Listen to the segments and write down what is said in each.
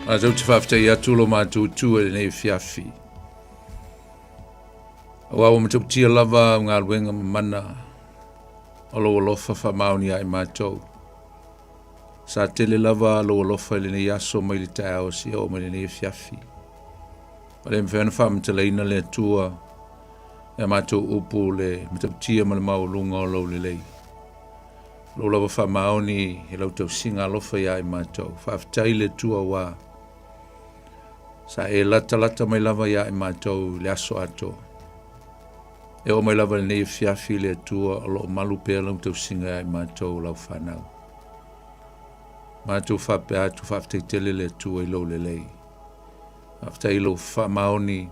A tau te whaftai atu lo mātou tua nei whiawhi. O awa matau tia lava ngā ruenga mana o lo alofa wha mauni ai mātou. Sa tele lava lo alofa le nei aso mai le tae o si o mai le nei whiawhi. O le mwhena whamtalaina le tua e mātou upu le matau tia ma le maulunga o lo le lei. Lo lava wha mauni e lau tau singa alofa ia ai mātou. Whaftai le tua wā. Sa e lata mai lava ia e mātou le aso ato. E o mai lava le nei whiawhi le tua o lo malu pēr lau tau singa ia e mātou lau whanau. Mātou whape atu whaftai tele le tua i lo le lei. Whaftai lo whamaoni,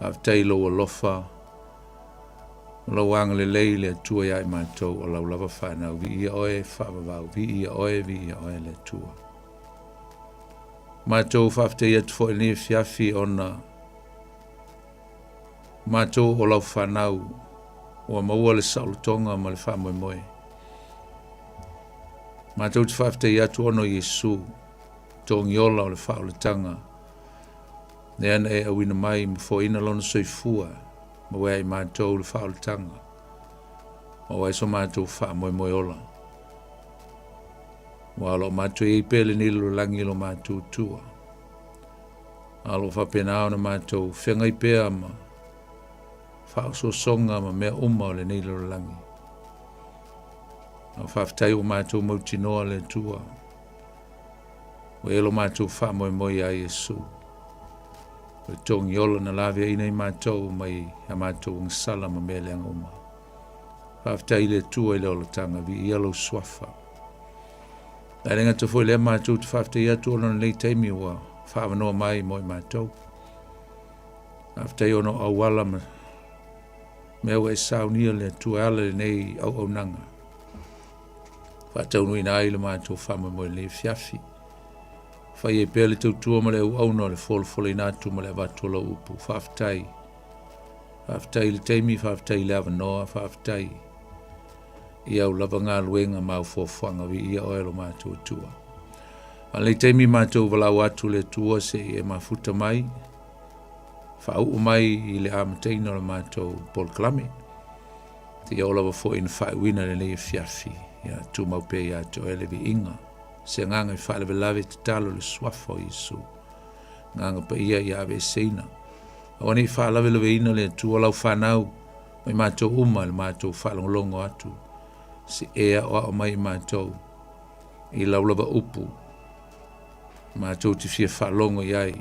whaftai lo alofa, lo wanga le lei le tua ia e mātou o lau lava whanau. Vi ia oe whavavau, vi ia oe le tua. Mātou whaftai atu fo ni whiawhi ona. Mātou o lau whanau o maua le saulotonga ma le whamoe moe. Mātou te whaftai atu ono Yesu tōngi ola o le whaoletanga. Ne ana e awina mai ma fo ina lona soifua ma wea i mātou le whaoletanga. Ma wea so mātou whamoe moe ola. Wa lo mātou e pele ni lo langi lo mātou tua. Alo whapena ona mātou whenga i pēa ma whao so songa ma mea uma o le ni lo langi. A whaftai o mātou mautinoa le tua. O elo mātou whamoe moe a Yesu. O tongi ola na lawe ina i mātou mai a mātou ngasala ma mea leanga uma. Whaftai le tua i le ola tanga vi i alo swafa. Nā renga te foi lea mātou te whaftai atu ono nei teimi wa whaamanoa mai mo i mātou. Whaftai ono awala mea wa e saunia le tua ala le nei au nanga. Whatau nui nā i le mātou whama mo i le whiawhi. Whai e pēle tau tua ma le au no le folo i nātu ma le watola upu. Whaftai. Whaftai le teimi, whaftai le avanoa, whaftai. Ia au lava ngā luenga mau fōwhanga vi ia oelo mātou tua. A le teimi mātou walau atu le tua se e mafuta mai, whau mai i le amateina le mātou Paul Klame. Te ia o lava fo ina whaiwina le nei whiawhi, ia tu mau pe ia to ele vi inga. Se nganga i whaalewe lawe te talo le swafo Yesu. Nganga pa ia i ave seina. Awani i whaalewe lawe ina le tua lau whanau, mai mātou uma le mātou whalongolongo atu. Si ea o mai mātou i laulava upu. Mātou te fia whalongo iai,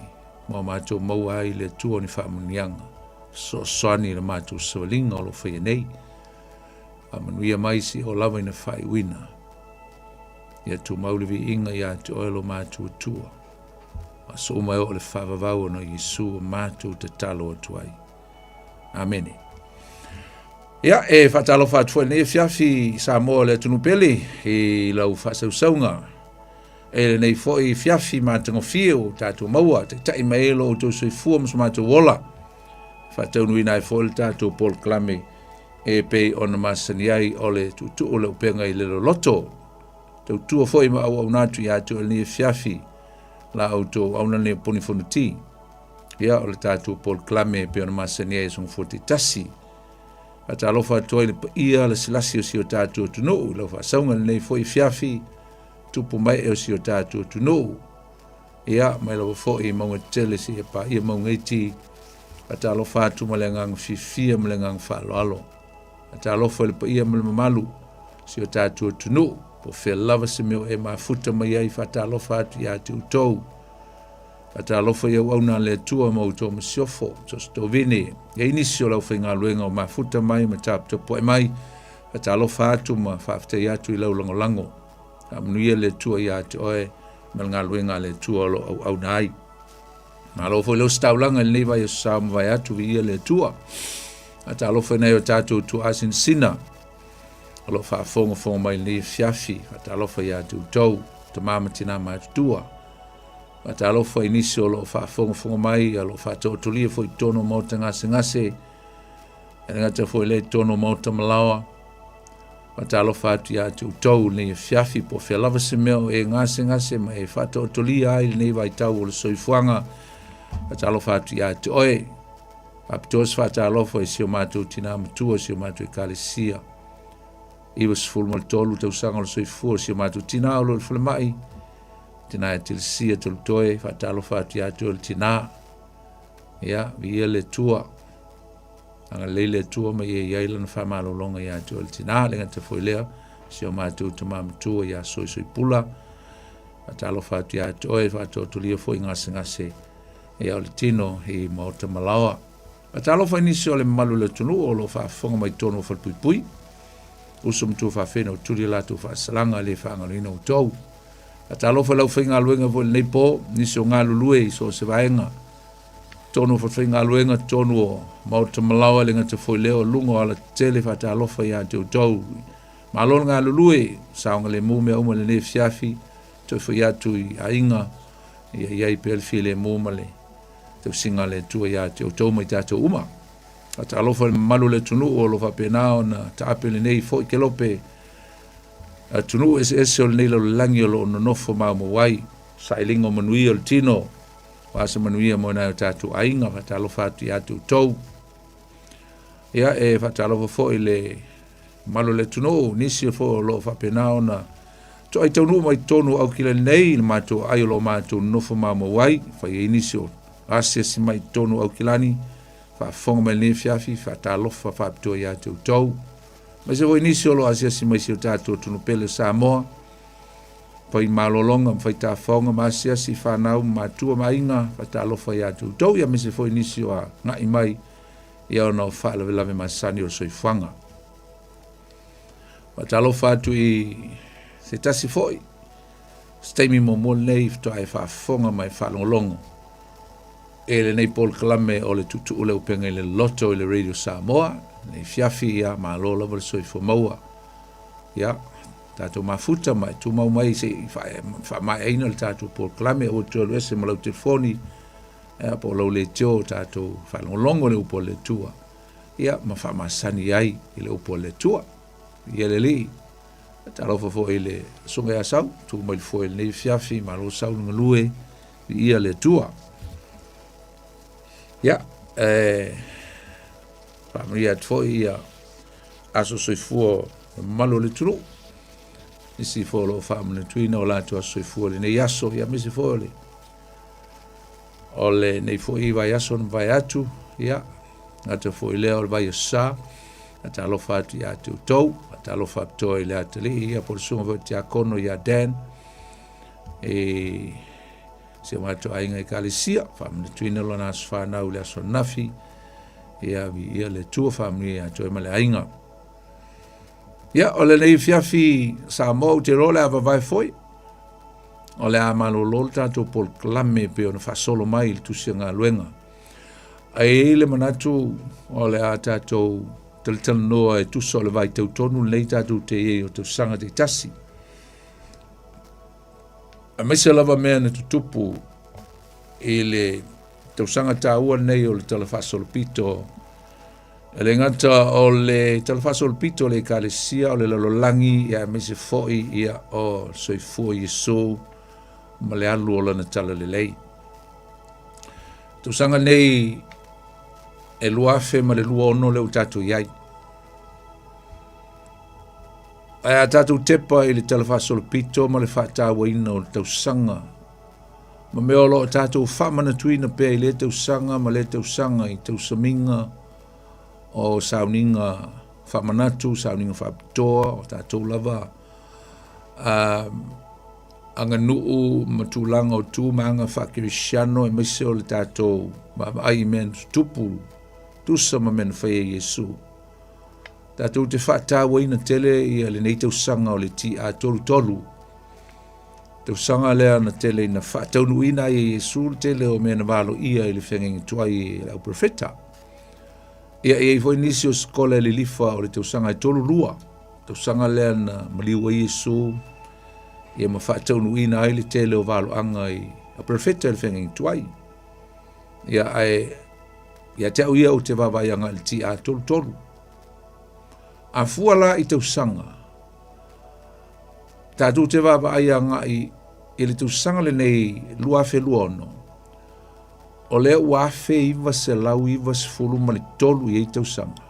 mō mātou mau ai le tua ni whamunianga. So soani le mātou sawalinga o lo whaia nei. A manuia mai si o lawa ina whai wina. Ia tu maulivi inga ia te oelo mātou tua. A so mai o le whavavau no Yesu mātou te talo atu ai. Amene. Ia, e whatalo whatfua ne whiawhi Samoa le tunupele e lau whasausaunga. E le nei fwoi whiawhi mātango whio tātou maua, te tai maelo o tau soi fua mas mātou wola. Whatau nui nai fwoi tātou Paul Klame e pei ona masani ai o le tutu o le Upega i le Loloto. Tau tua fwoi ma au nātu i atu e nei whiawhi la au tau au nane ponifonu ti. Ia o le tātou Paul Klame pe ona masani ai song fwoti tasi. Ata alofa toi le ia le silasi o si o tātou tunu, lau whasaunga nei fwoi whiawhi, tupu mai o si o tātou tunu. Ia, mai lau fwoi maunga tele si e pa ia maunga iti, ata alofa atu ma le ngang fifia ma le ngang whaaloalo. Ata alofa le pa ia ma le mamalu si o tātou tunu, po whea lava se meo e mafuta mai ai whata alofa atu i atu utou. Ata alofa iau au nā le tua mau tō masiofo, tō stovine. Ia inisi o lau whainga luenga o mafuta mai, ma tāpta poe mai. Ata alofa atu ma whaftai atu i lau langolango. A manuia le tua i atu oe, ma ngā luenga le tua au nai. Ma alofa i lau staulanga le neiva i sa mawai atu vi ia le tua. Ata alofa nei o tātou tu asin sina. Alofa a fonga mai le whiawhi. Ata alofa i atu tau, ta mamatina ma atu tua. Ata alofa inisi o lo whaafonga mai, alo whaatotulia fo i tono mauta ngase. E ngata fo i le tono mauta malawa. Fatalofa atu ia te utau nei fiafi po fia lava se meo e ngase ma e fato otolia ai nei vai tau o le soifuanga. Fatalofa atu ia te oe. Aptos fatalofa e sio mātou tina matua sio mātou e kalesia. Iwa sifuru mal tolu te usanga o le soifua sio mātou tina o le fulemai. Tina e tilisia tolu toe fatalofa atu ia te o le tina. Ia, via le tua. Anga leile tua ma ia iaila na whamalolonga ia te o le tina. Lenga te foilea sio mātou te mamatua ia soi pula. Fatalofa atu ia te oe fatotulia foi ngase. Ia o le tino i maota malawa. Fatalofa inisi o le malu le tunu o lo whaafonga mai tono o whalpuipui. Uso mtu whaafena o turi latu whaasalanga le whaangalina o tau. Fatalofa lau whainga aluenga vo le neipo nisi o ngā lulue i so se vaenga. Tono whainga aluenga tono o maota malawa lenga te foileo lungo ala tele fatalofa ia te o tau. Malona ngā lulue saonga le mume uma le ne fiafi toi whaiatu i ainga ia iai pelfi le mume le te singa le tua ia te o tau mai tātou uma. Ata alofa le malu le tunu o lofa penao na taapele nei fo i kelope. Tunu ese o le nei lo langi o lo nonofo maa mawai. Sailingo manui o le tino. Wasa manuia mo na o tātou ainga. Ata alofa atu ia te o tau. Ia e ata alofa fo i le malu le tunu nisi fo o lofa penao na to ai taunu mai tonu au kila nei na mātou ai o lo mātou nonofo maa mawai. Fai e nisi o asia si mai tonu au kilani, whaafonga mai le fiafi, whaatalofa whaapitoa ia te utau. Mai se voi nisi olo asia si mai si o tātou tunu pele Samoa, pai malolonga, mwhai tāwhaonga ma asia si whanau, mātua mainga, whaatalofa ia te utau, ia me se voi nisi o a ngai mai, ia o nao whaalavelave masani o soifanga. Whaatalofa atu i se tasi foi, steimi mo mo nei, fto ai whaafonga mai whaalongolongo. Ele nei Paul Kalame o le tutu ule Upega i le Loloto i le Radio Samoa, nei fiafi ia mālola wale soifo maua. Ia, tātou mafuta mai, tu mau mai se wha mai aina le tātou Paul Kalame o tualu ese malau telefoni, po lau le teo tātou whalongolongo le upo le tua. Ia, ma wha masani ai i le upo le tua. Ia le li, tālofa fo i le sunga ia sau, tu mai fo i le nei fiafi, malo sau nunga lue, ia le tua. Ia, whaamria tfoi ia aso soifua malo le turu. Nisi fo lo whaamune tuina o lātu aso soifua le nei aso, ia misi fo le. O le nei fo i vai aso na vai atu, ia. Ngata fo i lea o le vai asa, ngata alofa atu ia te utau, ngata alofa aptoa i lea te li, ia por sunga vo te akono ia Dan. Se mato ainga i kalesia, whamina tuina lona aso whanau le aso nafi, ia le tua whamina ato e male ainga. Ia, o le nei fiafi Samoa te role a vavai foi, o le a malolol tātou Paul Kalame pe o na whasolo mai il tusia ngā luenga. Ai le manatu o le a tātou talitala noa e tusa o le vai tau tonu nei tātou te e o tau sanga te tasi. A mese lava mea na tutupu i le tausanga tāua nei o le talawhasolopito. E le ngata o le talawhasolopito le kalesia o le lalolangi ia mese foi ia o soifua Yesu ma le alu o lana tala le lei. Tausanga nei e luafe ma le lua ono le utatu iai. Ai a tātou tepa i le talawhasolopito ma le whātāua ina o le tausanga. Ma mea olo tātou whamana tuina pēr i le tausanga ma le tausanga i tausaminga o sauninga whamanatu, sauninga whapitoa o tātou lava. Anga nuu matulanga o tūmanga whakirisiano e maise o le tātou ma ai men tupu tusa ma men whaia Yesu. Tātou te whātāua ina tele i le nei tausanga o le ti a tolu. Tausanga lea na tele ina whātaunu ina i Yesu tele o mea na walo ia i le whengengi tuai i le au profeta. Ia i foi nisi o skola le lifa o le tausanga i tolu lua. Tausanga lea na maliua i Yesu ia ma whātaunu ina i le tele o walo anga i au profeta i le whengengi tuai. Ia te au ia o te wawaianga i le ti a tolu. A fuala i tausanga, tātou te wāwa ai anga i le tausanga le nei lua whelua ono. O lea uafe iwa se lau iwa se fulu ma le tolu i ei tausanga.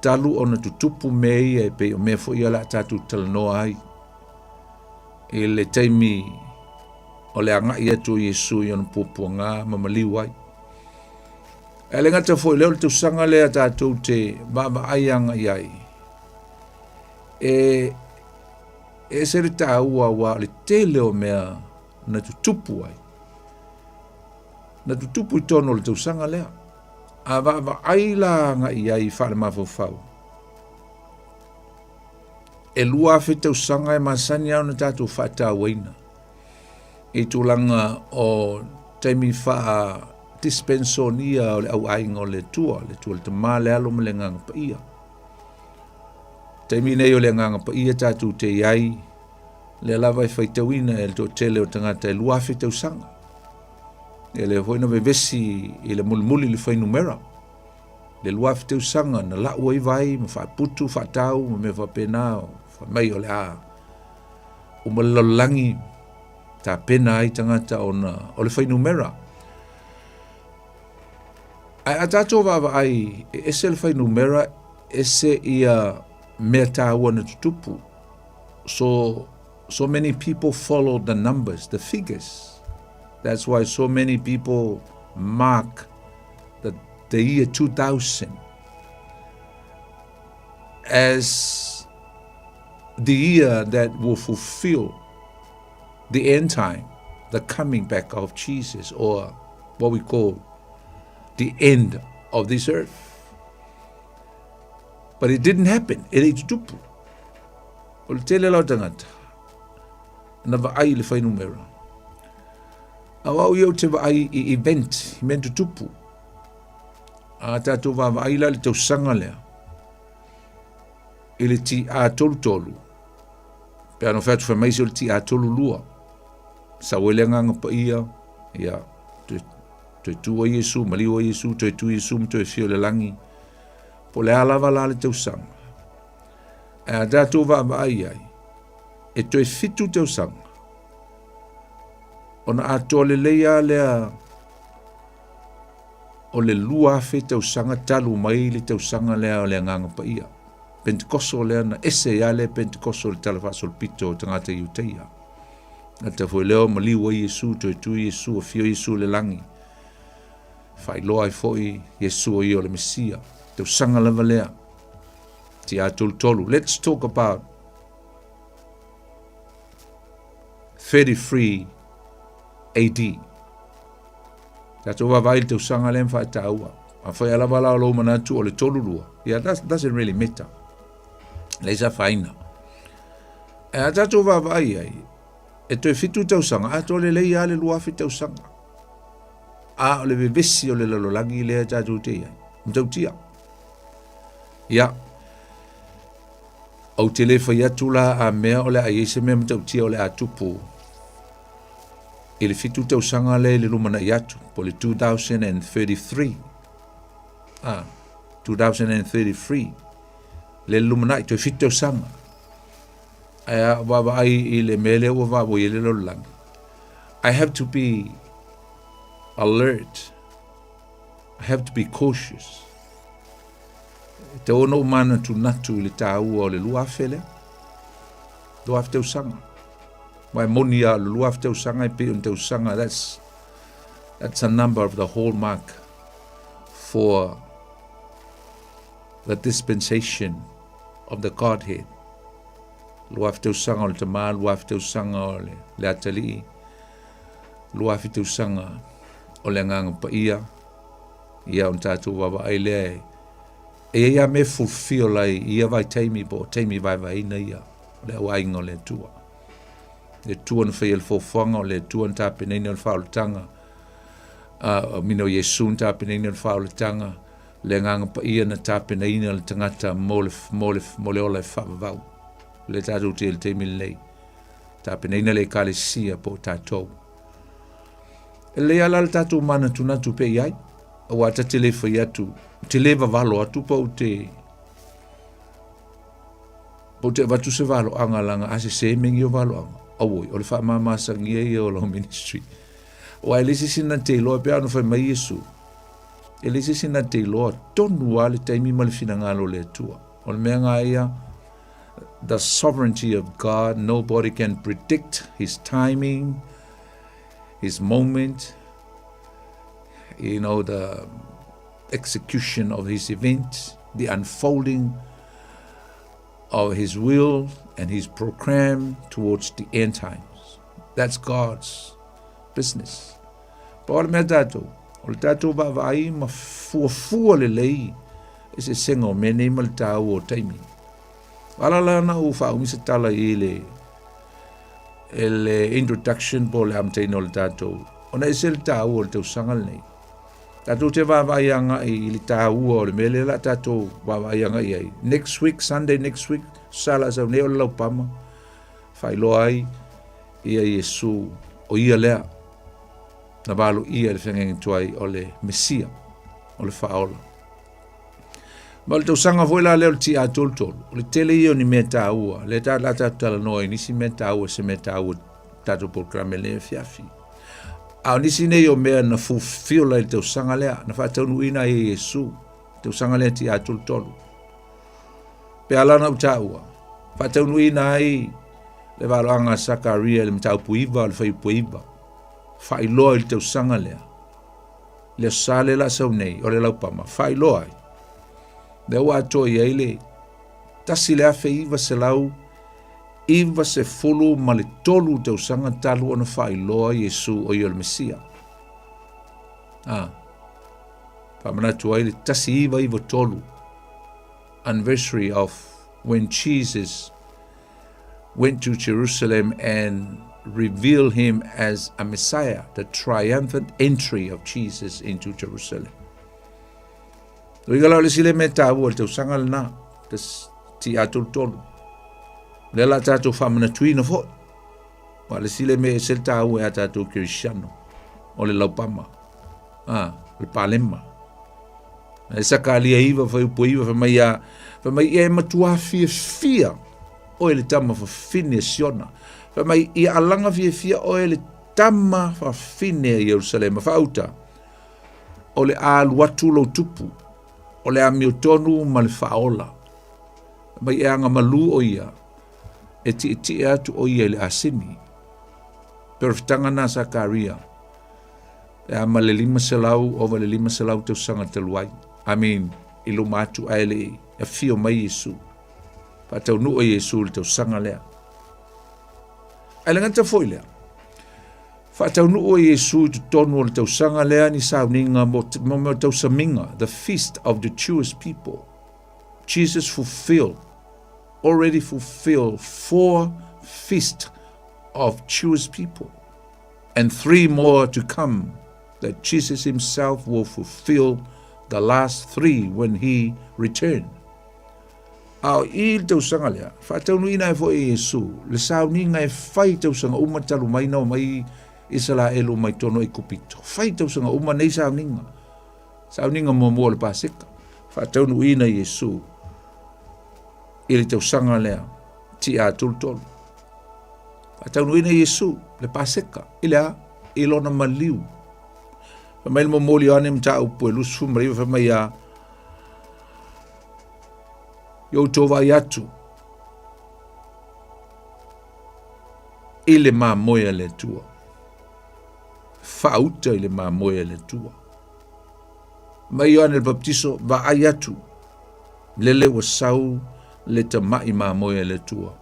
Talu ona tutupu mei e pe o mea fo ia la tātou talanoa ai. I le taimi o le anga i atu Yesu i ona pupuanga mamaliu ai. E le ngata fo i leo le tausanga lea tātou te wāwa ai anga i ai. E se le tāua wa le te leo mea na tutupu ai. Na tutupu i tono le tausanga lea. A wāwa ai la nga i ai whare mawhau. E lua whi tausanga e masani au na tātou whata waina. E tūlanga o taimi wha dispensonia o le au ainga o le tua le te mā le alo ma le nganga pa ia. Taimi nei o le nganga pa ia tātou te iai le lava i whaitawina e le tō tele o tangata e lua whi tausanga. E le hoina vevesi i le mulimuli le whainumera. Le lua whi tausanga na lau ai vai ma whaiputu, whaitau, ma me whapena mai o le a umalalangi ta pena ai tangata o le whainumera. Ai atato wawa ai ese le whainumera ese ia mea tāua na tutupu. So many people follow the numbers, the figures. That's why so many people mark the year 2000 as the year that will fulfill the end time, the coming back of Jesus, or what we call the end of this earth. But it didn't happen. It is tupu. O le tele lau tangata. Na va ai le whainumera. Awau iau te wa ai i event, i mentu tupu. A tātou wa ai la le tausanga lea. I le ti a tolu tolu. Pea no whatu whamaisi o le ti a tolu lua. Sa wele nganga pa ia. Ia, toi tua Yesu, maliwa Yesu, toi tu Yesu, toi fio le langi. Po le alawa la le tausanga. A tātou wa ai ai. E toi fitu tausanga. Ona ato le leia lea o le lua fe tausanga talu mai le tausanga lea o le nganga pa ia. Pentekoso lea na ese ia le Pentekoso le talawhaso le pito o tangata iuteia. Na te fwoi leo maliwa Yesu, toi tu Yesu, o fio Yesu le langi. Whai loa i fwoi Yesu o i o le Mesia. Tausanga lava lea. Ti a tolu. Let's talk about 33 AD. Tātou wawai te usanga lem whai tāua. A whai alawa lao lo manatu o le tolu lua. Yeah, that doesn't really matter. Leisa whaina. E a tātou wawai ai. E toi fitu te usanga. A tole lei a le lua fitu te usanga. A o le vevesi o le lalolangi lea tātou te iai. Mtau tia. Ya. Au te le whai atula a mea o le a iese mea mtau tia o le a tupu. I le fitu te usanga le lumana i atu, po le 2033. 2033. Le lumana i toi fitu te usanga. Aia wawa ai i le mele ua wawo i le lolangi. I have to be alert. I have to be cautious. Te ono mana tu natu i le tāua o le lua fele. Lua te usanga. Wai moni a lua te usanga I pe un te usanga. That's a number of the hallmark for the dispensation of the Godhead. Lua te usanga o le tama, lua te usanga o le atali, lua te usanga o le nganga pa ia un tātou wawa ai lea e ia me fulfill lai ia vai teimi vai ina ia le wainga o le tua. Le tua na whai fofonga o le tua na tāpeneni o le whaolutanga. Mino Yesu na tāpeneni o le whaolutanga. Le nganga pa ia na tāpeneni o le tangata mole o le whavavau. Le tātou te le teimi lei. Tāpeneni le kalesia po tātou. E le ala le tātou mana tunatu pe iai. O ata te le whai atu. Te le vavalo atu po o te watu se walo anga langa ase se mengi o walo anga. Awoi, o le wha mamasangia ia o lau ministry. O ai lesi sina te loa pe anu whai mai Yesu. E lesi sina te loa tonu a le taimi ma le fina ngalo le atua. O le mea ngā ia, the sovereignty of God, nobody can predict his timing, his moment, you know, the execution of his event, the unfolding of his will and his program towards the end times. That's God's business. Pa o le mea tātou, o le tātou wawai ma fuafua le lei, e se senga o mene ma le tāu o taimi. Ala lana o whaumisa tala i le introduction po le amteino le tātou. Ona e se le tāu o le tau sangal nei. Tātou te wawaianga i le tāu o le mele la tātou wawaianga i ai. Next week, Sunday next week, sala sa neo lau pama. Whailoa ai ia Yesu o ia lea. Na walo ia le whengengi tuai o le Mesia, o le whaola. Ma le tausanga foi la leo ti a toltol. Le tele io ni mea tāua. Le tā la tātala noi nisi mea tāua se mea tāua tātou programe le fiafi. Au nisi nei o mea na fulfill le tausanga lea. Na whātaunu ina e Yesu. Tausanga lea ti a toltol. Pe alana u tāua. Whātaunu ina ai le waloanga Sakaria le mtau puiva le whai puiva. Whailoa le tausanga lea. Le sale la sau nei o le laupama. Whailoa ai. Le ua atoa i eile, tasi le afe iwa se lau, iwa se fulu ma le tolu te usanga talu ana whailoa Yesu o i o le Mesia. Whamanatu eile, tasi iwa tolu, anniversary of when Jesus went to Jerusalem and revealed him as a Messiah, the triumphant entry of Jesus into Jerusalem. Lui galau le sile me tāu o le tau sangal na, ti atul tolu. Le la tātou whamana tuina fo. Wa le sile me sel tāu e a tātou Kirishano, o le laupama, le palema. E sakalia iwa whai upo iwa whamai e matua fia o le tama whawhine siona. Whamai i alanga fia o le tama whawhine i Jerusalem, whauta. O le aluatu lo tupu. O le amiotonu ma le whaola. Mai e anga malu o ia, e ti atu o ia le asini. Pero fitanga na Sakaria, e ama le 5 selau, o le 5 selau tau sanga te luai. Ilo matu a ele, e fio mai Yesu. Pa tau nu o Yesu le tau sanga lea. Ai le ngata foi lea. Whātau nu o Yesu tu tonu o le tau sanga lea ni sauninga mo tau saminga, the feast of the Jewish people. Jesus already fulfilled 4 feasts of Jewish people, and 3 more to come that Jesus himself will fulfill the last 3 when he returned. Au i le tau sanga lea, whātau nu ina e fo e Yesu, le sauninga e whai tau sanga umatalu mai nao mai Isala elu mai tono i kupito. Whai tau sanga uma nei sauninga. Sauninga mua le paseka. Whātau nu ina Yesu. I le tau sanga lea. Ti a tultolu. Whātau nu ina Yesu. Le paseka. Ilea. Ilona maliu. Whamai le momoli ane mta upu e lusu mariwa whamai a Yo tova yatu. Ile ma moya le tua. Fauta ile ma moya le tua. Mai Ioane le baptiso va ayatu. Lele wa sau le tamai ma moya le tua.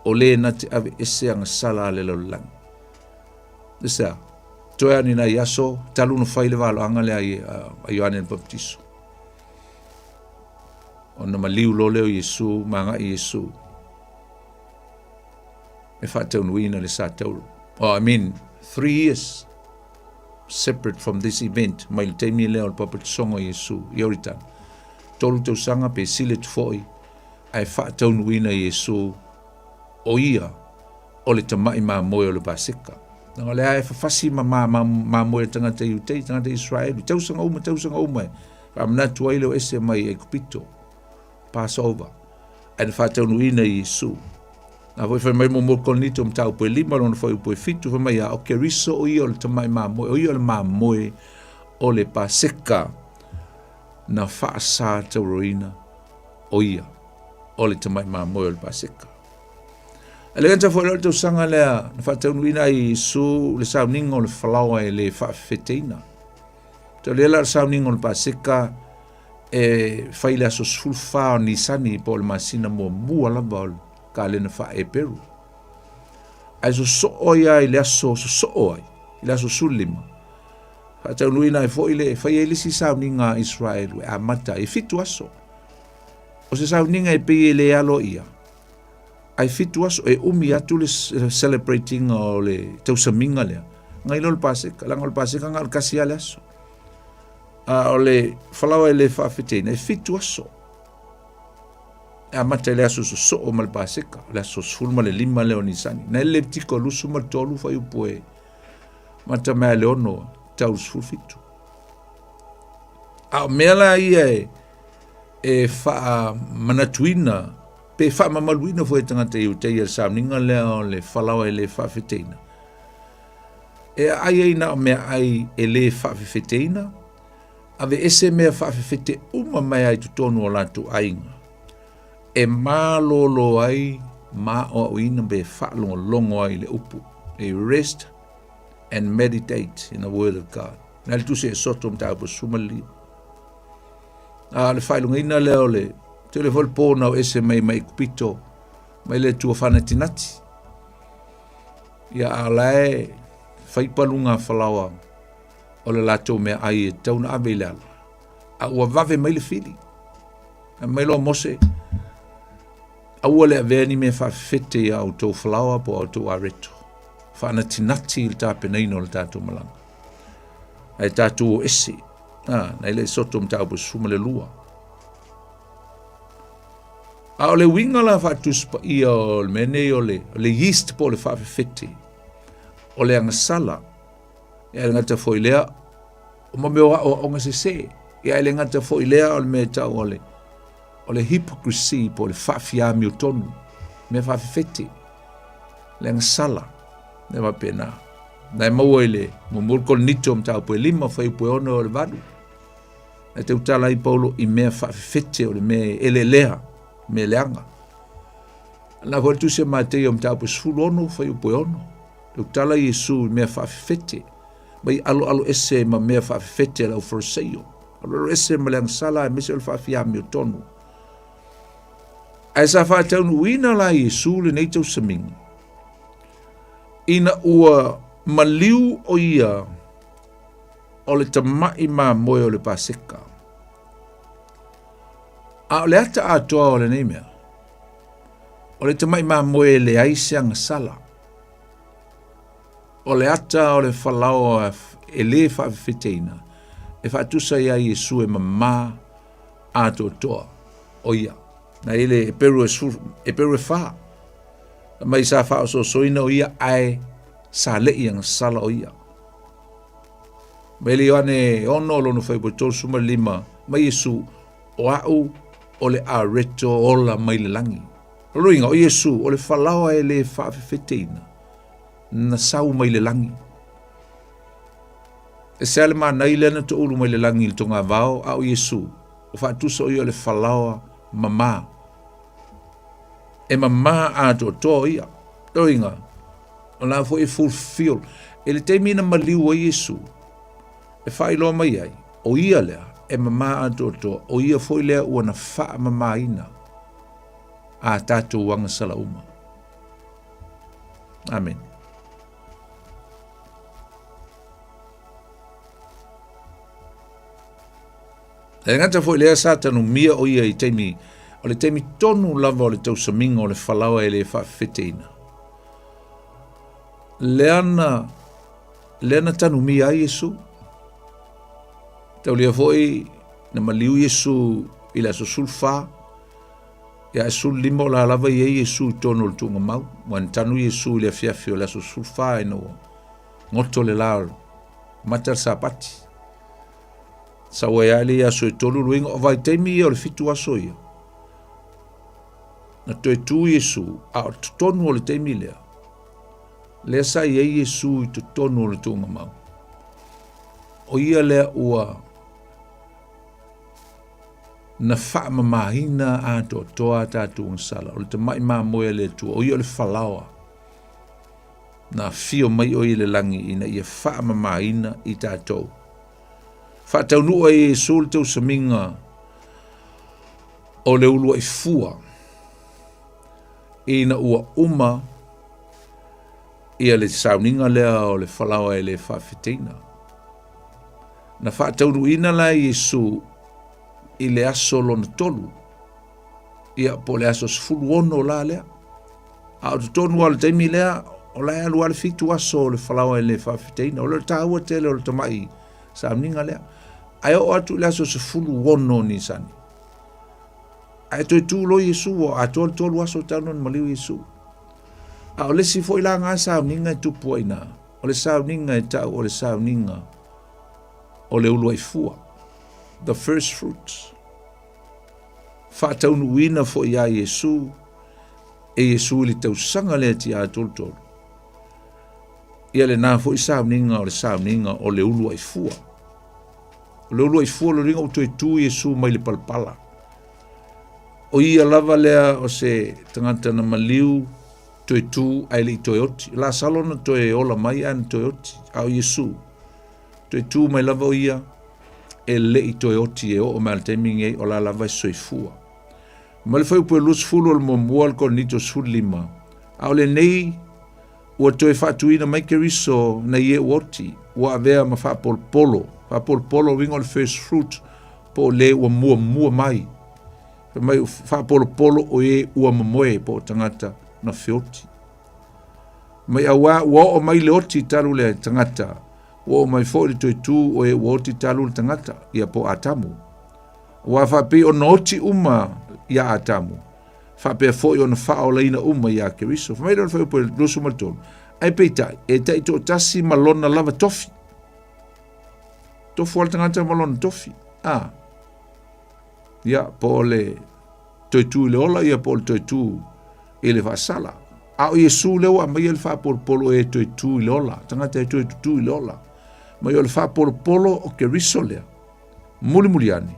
O le na te ave ese anga sala le lolang. Desa, toea ni na yaso, taluno fai le valo anga le a Ioane le baptiso. O na maliu lo leo Yesu, manga i Yesu. E whātau nuina le sa tauru. 3 years separate from this event, mai le teimi leo le papatisonga Yesu, Ioritan. Tolu tau sanga pe sile tu foi, ai whaatau nuina Yesu o ia, o le tamai ma moe o le pasika. Nanga le ae whawhasi ma moe tangata iutei, tangata Israel, tausanga uma, Whamana tuai leo ese mai e kupito, Passover. ai na whaataunuina i Iesu. Na foi mai mo konito mtau po lima lona foi po fitu foi mai o keriso o io le tamai mamoe o io le mamoe o le paseka na whaasa tauroina o ia o le tamai mamoe o le paseka. Ale ganta foi le tau sanga lea na whaataunuina i Iesu le sauninga o le whalawa e le whaafeteina. Tau le la sauninga o le paseka e whaile aso sulfa o nisani po le masina mua lava o ka le na fa e peru. Ai so oia i le aso so oi, i le aso sulima. Fa luina e fo ile fa ile si sauninga Israel we amata e fitu aso. O se sauninga e pe le alo ia. Ai fitu aso e umi atu le celebrating o le tau saminga le. Ngai lo paseka, lang o paseka ngal kasia le aso. O le falawa e le fa fitena e fitu aso. A mata le aso so o mal paseka, le aso sulma le lima le onisani. Na le tiko lusu mal tolu fa upoe. Mata mea le ono tau sulfitu. A mela ia e fa manatuina, pe fa mamaluina foi tangata i utei al sauninga le falawa e le fa fitena. E ai na mea ai e le fa fitena, ave ese mea fa fite uma mai ai tutonu o latu ainga. E malolo ai ma o ina be whaalongo longo ai le upu. E rest and meditate in the word of God. Nā le tuse e soto mta upo sumali. Le whailunga ina leo le, te le vol pōna o ese mai kupito, mai le tua whanatinati. Ia a lae, whaipalunga whalawa, o le lato mea ai e tauna abe le ala. A ua vave mai le fili. A mai lo mose, a ua le aveni me whawhete au tau whalawa po au tau areto. Whana tinati il tā penaino le tātou malanga. Ai tātou o ese. Nei le soto mtau po suma le lua. A o le winga la whatuspa ia o le mene o le yeast po le whawhete. O le angasala. Ia le ngata foi lea. O mameo o ngasese. Ia le ngata foi lea o le me tau o le hypocrisy po le whawhia mi o tonu. Me whawhete. Le angasala. Ne wa pena. Nai maua ile, mo mulko nito mtau po lima whai po ono o le vadu. E te utala i paulo i mea whawhete o le me ele lea, me leanga. Na kwa tu se matei o mtau po sfulu ono whai po ono. Te utala i Yesu i mea whawhete. Mai alo ese ma mea whawhete la uforseio. Alo ese ma leang sala e mese o le whawhia mi o tonu. Ai sa whaataunu uina la i Yesu le neitau saminga. Ina ua maliu o ia o le tamai ma moe o le paseka. A o le ata atoa o le neimea. O le tamai ma moe le aise anga sala. O le ata o le falao e le whawhiteina. E whaatusa ia Yesu e mamā ato toa o ia. Na ele e peru e wha. Mai sa wha o soina o ia ai sa lei ang sala o ia. Mai le ane ono lono whai po tolu suma lima mai Yesu o au o le areto o la mai le langi. Ruinga o Yesu o le whalawa e le whawhiteina na sau mai le langi. E se ale maa nai lena to ulu mai le langi il tonga vao au Yesu o whaatusa o ia le whalawa mamā. E mamā ato toa ia. Ruinga o la fo e fulfill. E le teimina maliu o Yesu. E whailo mai ai. O ia lea. E mamā ato toa. O ia fo i lea ua na wha mamā ina. A tātou wanga sala uma. Amen. E ngata fo i lea satanu mia o ia i teimi. O le teimi tonu lava o le tausaminga o le whalawa e le whawheteina. Leana tanu mi ai Yesu. Tau lia foi na maliu Yesu i la sulfa. Ia Yesu limo la lava i Yesu tonu le tunga mau. Wan tanu Yesu i le fiafi o la sulfa e no ngoto le lar. Matar sapati. Sa wai ali Yesu i tolu luinga o vai teimi o le fitu aso ia. na toe tu Iesu, a o tonu o le teimi lea. Lea sa i Iesu i tonu o le tunga mau. O ia lea ua na wha mamahina a toa tātou ngasala. O le te mai maa moe le tua, o ia le whalawa. Na fio mai o i le langi ina ia wha mamahina i tātou. Wha tau nua e Iesu le tau saminga o le ulua i fua. Ina ua uma ia le sauninga lea o le whalawa e le whawhitina. Na whaatauru ina la Iesu i le aso lona tolu. Ia po le aso sfulu ono la lea. A o tonu ala taimi lea, o la alu ala fitu aso o le whalawa e le whawhitina. O le tāua tele o le tamai sauninga lea. Ai o atu le aso sfulu ono ni sani. Ai toi tūlo Iesu o a tolu aso tauno ni maliu Iesu. A o le si fo ila ngā sauninga e tupu aina. O le sauninga e tau o le sauninga o le ulua i fua. The first fruits. Whātaunu uina fo ia Iesu. E Iesu li tau sanga lea ti a tolu. Ia le nā fo i sauninga o le sauninga o le ulua i fua. O le ulua i fua le ringa o toi tū Iesu mai le palpala. O ia lava lea o se tangata na maliu toe tū ai le i toe oti. La salona toe ola mai an toe oti. Au Iesu. Toe tū mai lava o ia e le i toe oti e o me al temingi e o la lava i soifua. Ma le fai upo e lus fulu al momua al konito sulima. Au le nei ua toe whaatuina mai ke riso na ie uoti. Ua avea ma whaapolpolo. Whaapolpolo wingo le first fruit po le ua mua mai. Mai whaapolpolo o e ua mamoe po tangata na whioti. Mai awa ua o mai le oti talu le tangata. Ua o mai fōri toi tū o e ua oti talu le tangata ia po atamu. Ua whape o na oti uma ia atamu. Whape fōi o na whao leina uma ia keriso. Mai rana whai upo e losu matonu. Ai peitai, e tai tō tasi malona lava tofi. Tofu al tangata malona tofi. Ia po le toi tū le ola, ia po le toi tū e le whaasala. Au Iesu lewa mai le whaapolopolo e toi tū i le ola. Tangata e toi tū i le ola. Mai o le whaapolopolo o ke riso lea. Muli ani.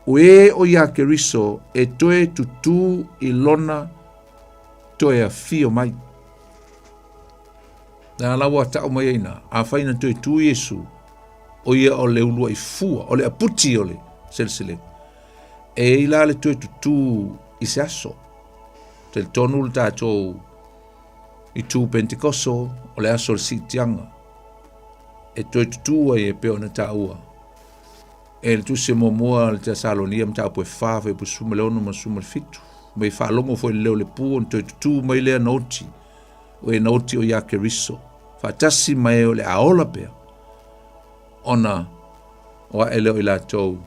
O e o ia ke riso e toi tū i lona toi a fio mai. Na lawa tau mai eina. A whaina toi tū Iesu o ia o le ulua i fua. O le aputi o le selsele. E ila le toi tū i se aso. Te tonu le tātou i tū Pentekoso o le aso le sitianga. E toi tū ai e peo na tāua. E le tūse mua le Tesalonia mta po e whāwha e po suma leono ma suma le fitu. Mai whālongo fo i leo le pū on toi tū mai lea nauti. O e nauti o ia ke riso. Whātasi mai o le aola pea. Ona o a eleo i la tau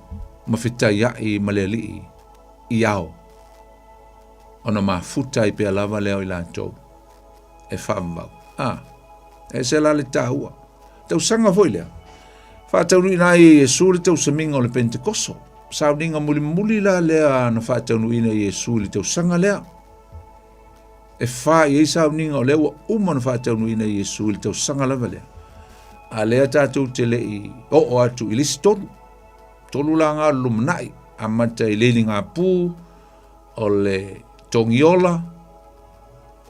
mawhita iai maleali i ao. Ona mafuta i pea lava leo i la tau. E whamvau. E se la le tāua. Tau sanga foi lea. Whātaunu ina i Iesu le tau saminga o le Pentekoso. Sauninga muli la lea na whātaunu ina i Iesu le tau sanga lea. E wha i sauninga o lewa uma na whātaunu ina i Iesu le tau sanga lava lea. A lea tātou te le i o atu i lisi tolu. Tolu la ngā lumanai. A mata i leli ngā pū o le tongiola.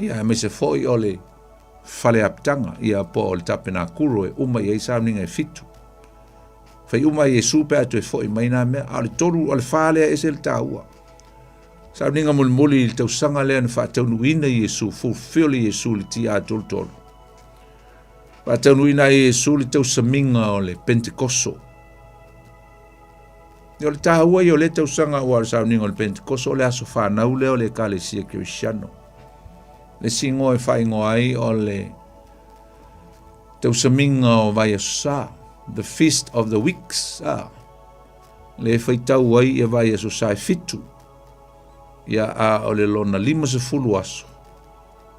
Ia me se foi o le fale aptanga. Ia po o le tapena kuro e uma i sauninga e fitu. Fai uma i Iesu pe atu e foi mai nā mea. A le tolu o le whālea e se le tāua. Sauninga muli i tau sanga lea na whātaunu ina i Iesu. Fulfill i Iesu li ti a tolu. Whātaunu ina i Iesu li tau saminga o le Pentekoso. Yo le tāua i o le tau sanga o le sauninga o le Pentekoso o le aso whānau lea o le kalesia Kirisiano. Le singo e whaingo ai o le tau saminga o vai asusa. The Feast of the Weeks. Le whaitau ai e vai asusa e fitu. Ia o le lona 50 aso.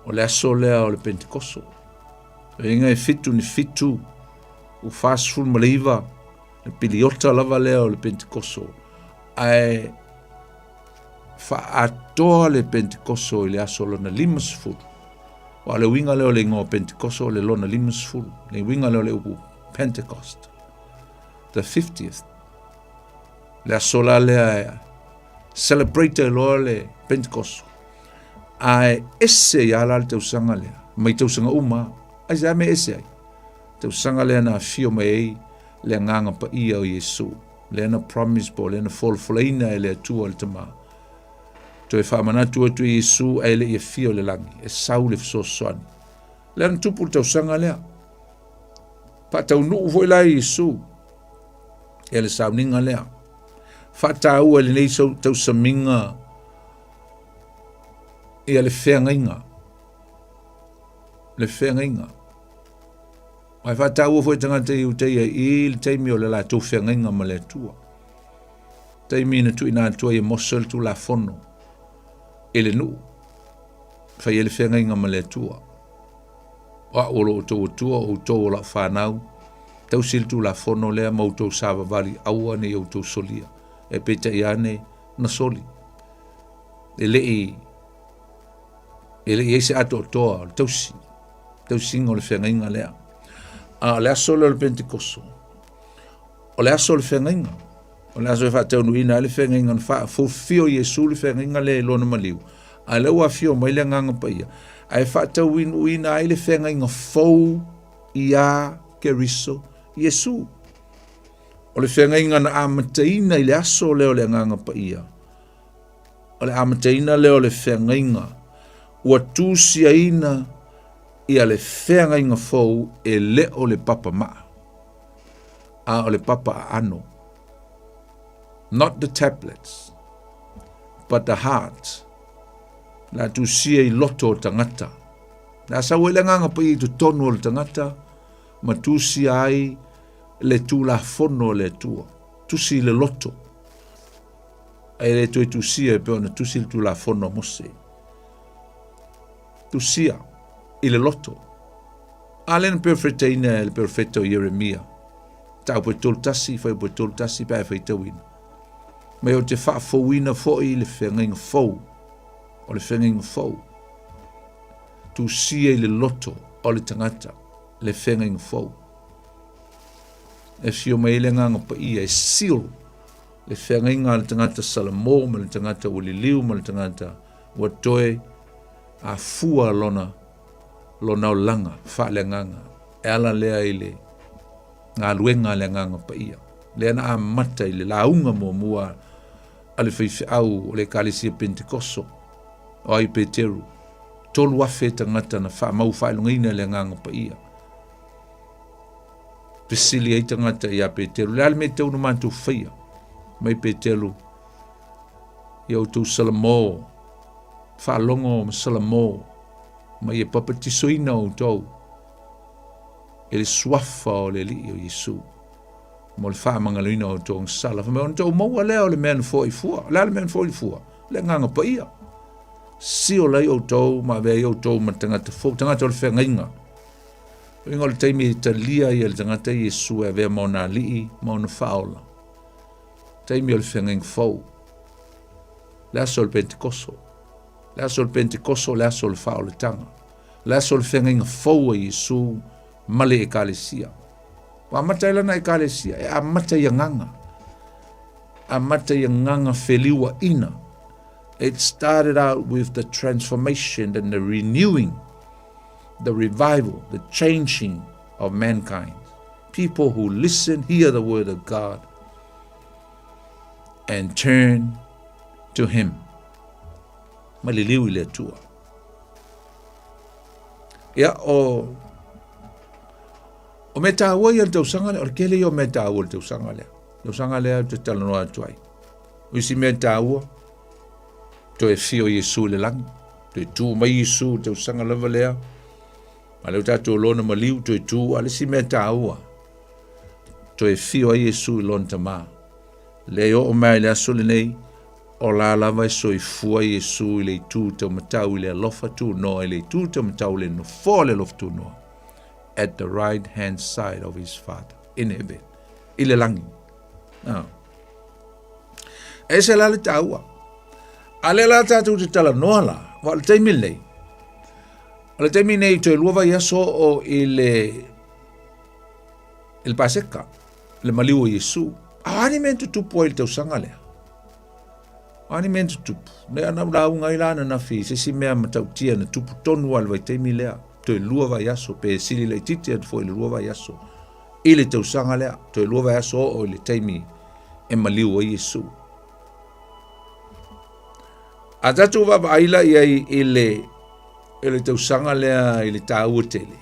O le aso lea o le Pentekoso. E inga e fitu ni fitu. U fast full maleiva. Le piliota lava lea o le Pentekoso. Ai atoa le Pentekoso i le aso lona 50. O le winga leo le ngō Pentekoso le lona 50. Le winga leo le upu Pentecost. The 50th. Le aso la le celebrate loa le Pentekoso. Ai ese ia la le tausanga lea. Mai tausanga uma. Ai sa me ese ai. Tausanga lea na fio mai le nganga pa ia o Yesu. Le na promise po, le na folfolaina e le atua le tama. To e whamanatu atu i Yesu e le ia fio le langi. E sau le fisosoani. Le na tupu tausanga lea. Pa tau nuu foi la i Yesu. E le sau ninga lea. Fata ua le nei tausaminga. Ia le whengainga. Le whengainga. Mai fata ua foi tangata i uteia i le teimi o le la tau whengainga ma le atua. Teimi na tu ina atua i mosel tu la fono. Ele nu. Fai ele whengainga ma le atua. Wa olo o tau atua o tau o la whanau. Tau sil tu la fono lea mau tau sava vali aua ne au tau solia. E peta iane na soli. Ele se ato toa, tau singa o le whengainga lea. A le aso le Pentekoso. O le aso le whengainga. O le aso e wha taunu ina le whengainga na wha fufio Yesu le whengainga le lona maliu. A le ua fio mai le nganga pa ia. A e wha tau ina le whengainga fau ia keriso Yesu. O le whengainga na amataina i le aso leo le nganga pa ia. O le amataina leo le whengainga. Ua tūsia ina ia le whengainga fau e leo le papa maa. A o le papa ano. Not the tablets, but the heart. La tūsia i loto o tangata. Na sa wele nganga pa i tu tonu o le tangata, ma tūsia ai le tū la fono le tua. Tūsi le loto. Ai le tui tūsia e peo na tūsi le tū la fono mose. Tūsia i le loto. Alen perfecta ina le perfecto Jeremia. Tau po toltasi, fai po toltasi, pa e fai tawina. Mai o te wha fauina foi le whengainga fau. O le whengainga fau. Tūsia i le loto o le tangata. Le whengainga fau. E fio mai le nganga pa ia e seal. Le whengainga le tangata Samoa, ma le tangata Uliliu, ma le tangata Watoe. A fua lona o langa, wha le nganga. E ala lea i le ngā luenga le nganga pa ia. Lea na a mata i le launga mua a le whaiwhi au o le kalisia Pentekoso. O ai Peteru. Tolu afe tangata na wha mau whailungaina le nganga pa ia. Pesili ai tangata i a Peteru. Le ale me tau na mantu whaia. Mai Peteru. Iau tau Salamo. Whaalongo ma Salamo. Mai e papatisoina o tau. E le swafa o le li o Yesu. Mo le whaamangaluina o tau sala. Whamea o tau maua lea o le mea na fua i fua. Lea le mea na fua i fua. Le nganga pa ia. Si o lai o tau, ma vea o tau ma tangata fau. Tangata o le whengainga. Ingo le taimi ta lia i le tangata Yesu e vea mauna lii, mauna whaola. Taimi o le whengainga fau. Le aso le Pentekoso. Le aso le Pentekoso, le aso le whaola tanga. Le aso le whengainga fau a Yesu male e kalesia. Wa amata ilana e kalesia, e amata i nganga. Amata i nganga wheliwa ina. It started out with the transformation and the renewing, the revival, the changing of mankind. People who listen, hear the word of God, and turn to Him. Maliliu ile tua. Ya o metawa ia tau sangale, o kele yo metawa tau sangale. Tau sangale te talanoa tuai. Usi metawa to e fio Yesu le lang. To e tu mai Yesu tau sangale valea. Ale tatu lona maliu to e tu ale si metawa. To e fio Yesu lon tama. Le o mai le aso le nei. O la lava so i fua Yesu le tu te matau le lofa tu no le tu te matau le no fo le lofa tu no at the right hand side of his Father in heaven. Ile langi. Ese la le taua. Ale la tātou te tala noa la, wa le taimi nei. Le taimi nei te lua vai aso o il paseka, le maliu o Yesu. Ani men tutupu o il tau sanga lea. Ani men tutupu. Nea na ulaunga ilana na fi, se si mea matau tia na tupu tonu al vai taimi lea. Te lua vai aso, pe sili le titi at fo il lua vai aso. Ile tau sanga lea, te lua vai aso o il taimi e maliu o Yesu. A tatu wa aila iai ele tau sanga lea ile tāua tele.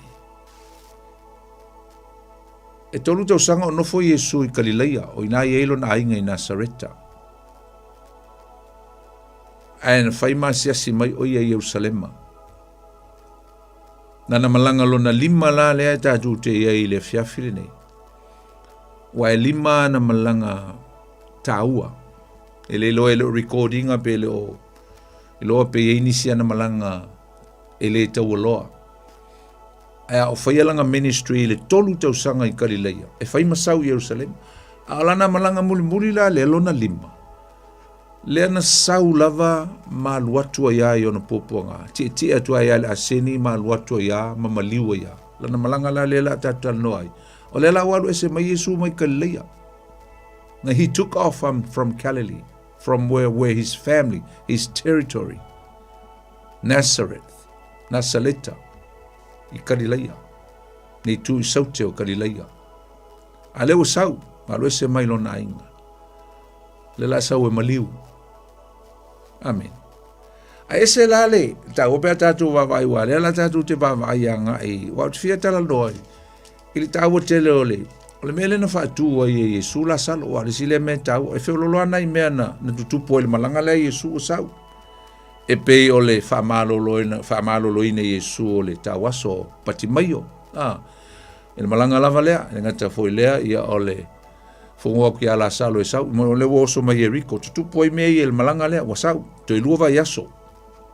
E tolu tau sanga o nofo Yesu i Galileia, o ina i eilo na ainga i Nasareta. Aina whaima siasi mai o ia Yerusalema. Nana malanga lo na lima la lea tātu te iai le fiafile nei. Wa e lima na malanga tāua. Ele lo recordinga pe le o loa pe inisia na malanga ele tau loa. Ea o whaialanga ministry le tolu tau sanga i Galileia. E whai masau Jerusalem. A alana malanga muli la le lona lima. Le ana sau lava ma luatua ia i ona popoanga. Ti atua ia le aseni ma luatua ia ma maliua ia. Lana malanga la le la tatal noai. O le la walu ese mai Yesu mai Galileia. Now he took off from Galilee. From where his family, his territory, Nazareth, Nasaleta, i Galileia, ni tu i saute o Galileia. A leo sau, ma lo ese mai lona ainga. Le la sau e maliu. Amen. A ese la le, ta opea tatu wawai wa, le la tatu te wawai anga e, wa fia tala loi, ili ta ua tele o le, o le mele na whaatu a Yesu la salo, wa le sile me tau, e feo loloa nai mea na tutupu o le malanga le Yesu o sau. E pei o le whaamalo loina Yesu o le tau aso pati maio. E le malanga lava lea, e ngata foi lea, ia o le fongoa ki ala salo e sau, mo le woso mai e riko, tutupu o mea i le malanga lea, wa sau, to i lua vai aso,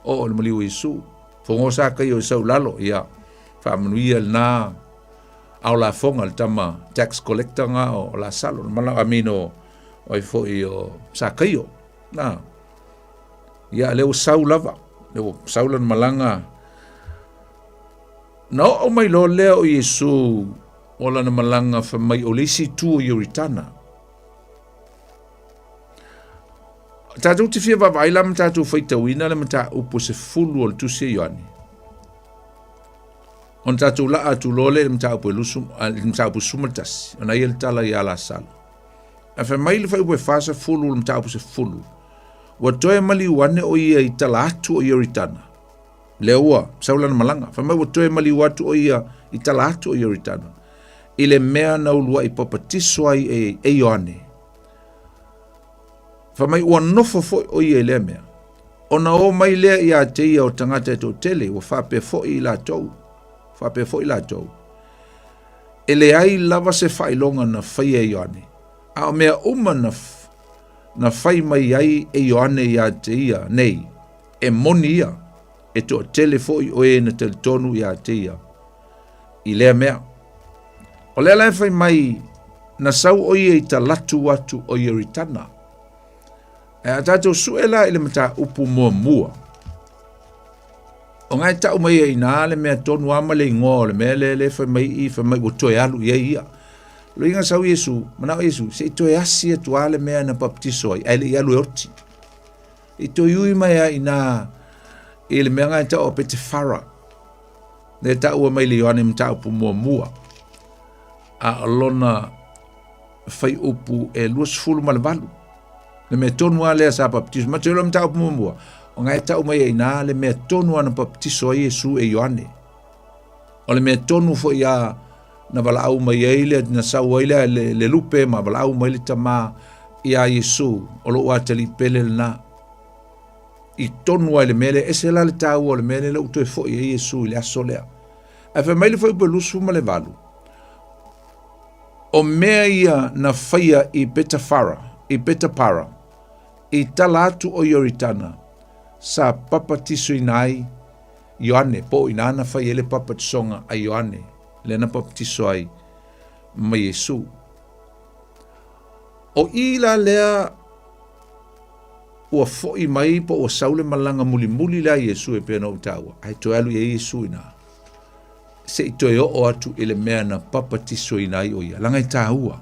o le maliu Yesu. Fongoa sa kai o e sau lalo, ia, whaamanuia le nā, au la fonga le tama tax collector nga o la salo mala amino o i foi o sakaio na ya le sau lava le saulan malanga no o mai lo le o Yesu o la na malanga fa mai o lesi tu o yoritana tatu te fia va baila mtatu faita wina le mta upo se fulu o tu se yoani. On tatu la atu lole mta upo lusum mta upo sumaltas ona yel tala ya la sal. A fa mai le fa upo fasa fulu mta upo se fulu. Wa toe mali wane o ia i tala atu o yoritana. Leua saulan malanga fa mai wa toe mali watu o ia i tala atu o yoritana. Ile mea na ulua i papatiso ai e yoane. Fa mai ua nofo fo o ia le mea. Ona o mai lea ia te ia o tangata to tele wa fa pe fo i la tou. Fa pe fo i la tou. Ele ai lava se fai longa na fai e yoane. A o mea uma na fai mai ai e yoane ia te ia nei. E moni ia. E to tele fo i o e na tel tonu ia te ia. I lea mea. O lea lai fai mai na sau o ia i ta latu watu o yoritana. E a tātou suela ile mata upu mua mua. O ngai tau mai e ina le mea tonu ama le ingoa le mea le fai mai o toe alu ia ia. Lo inga sau Yesu, manao Yesu, se i toe asi atu ale mea na baptiso ai, ele i alu e oti. I toe ui mai a ina ile mea ngai tau o pete fara. Le tau mai le yoane mta upu mua mua. A alona fai upu e luas fulu malabalu. Le mea tonu a lea sa baptiso. Ma te lo mta upu mua mua. O ngai tau mai e ina le mea tonu a na baptiso a Yesu e Ioane. O le mea tonu fo ia na walau mai eile, na sau eile le lupe, ma walau mai le tama ia Yesu. O lo watali pele le na. I tonu a le mele, ese la le tau o le mele le uto e fo i Yesu i le aso lea. A fe mai le fo i belusu ma le valu. O mea ia na faia i Betafara, i Betapara, i talatu o yoritana, sa papatiso inai Ioane, po inana fai ele papatisonga a Ioane, le na papatiso ai ma Yesu. O ila lea ua fo'i mai po ua saule malanga muli la Yesu e pena utawa. Ai to alu e Yesu ina. Se i toi o atu ele mea na papatiso ina i o ia. Langa i tahua.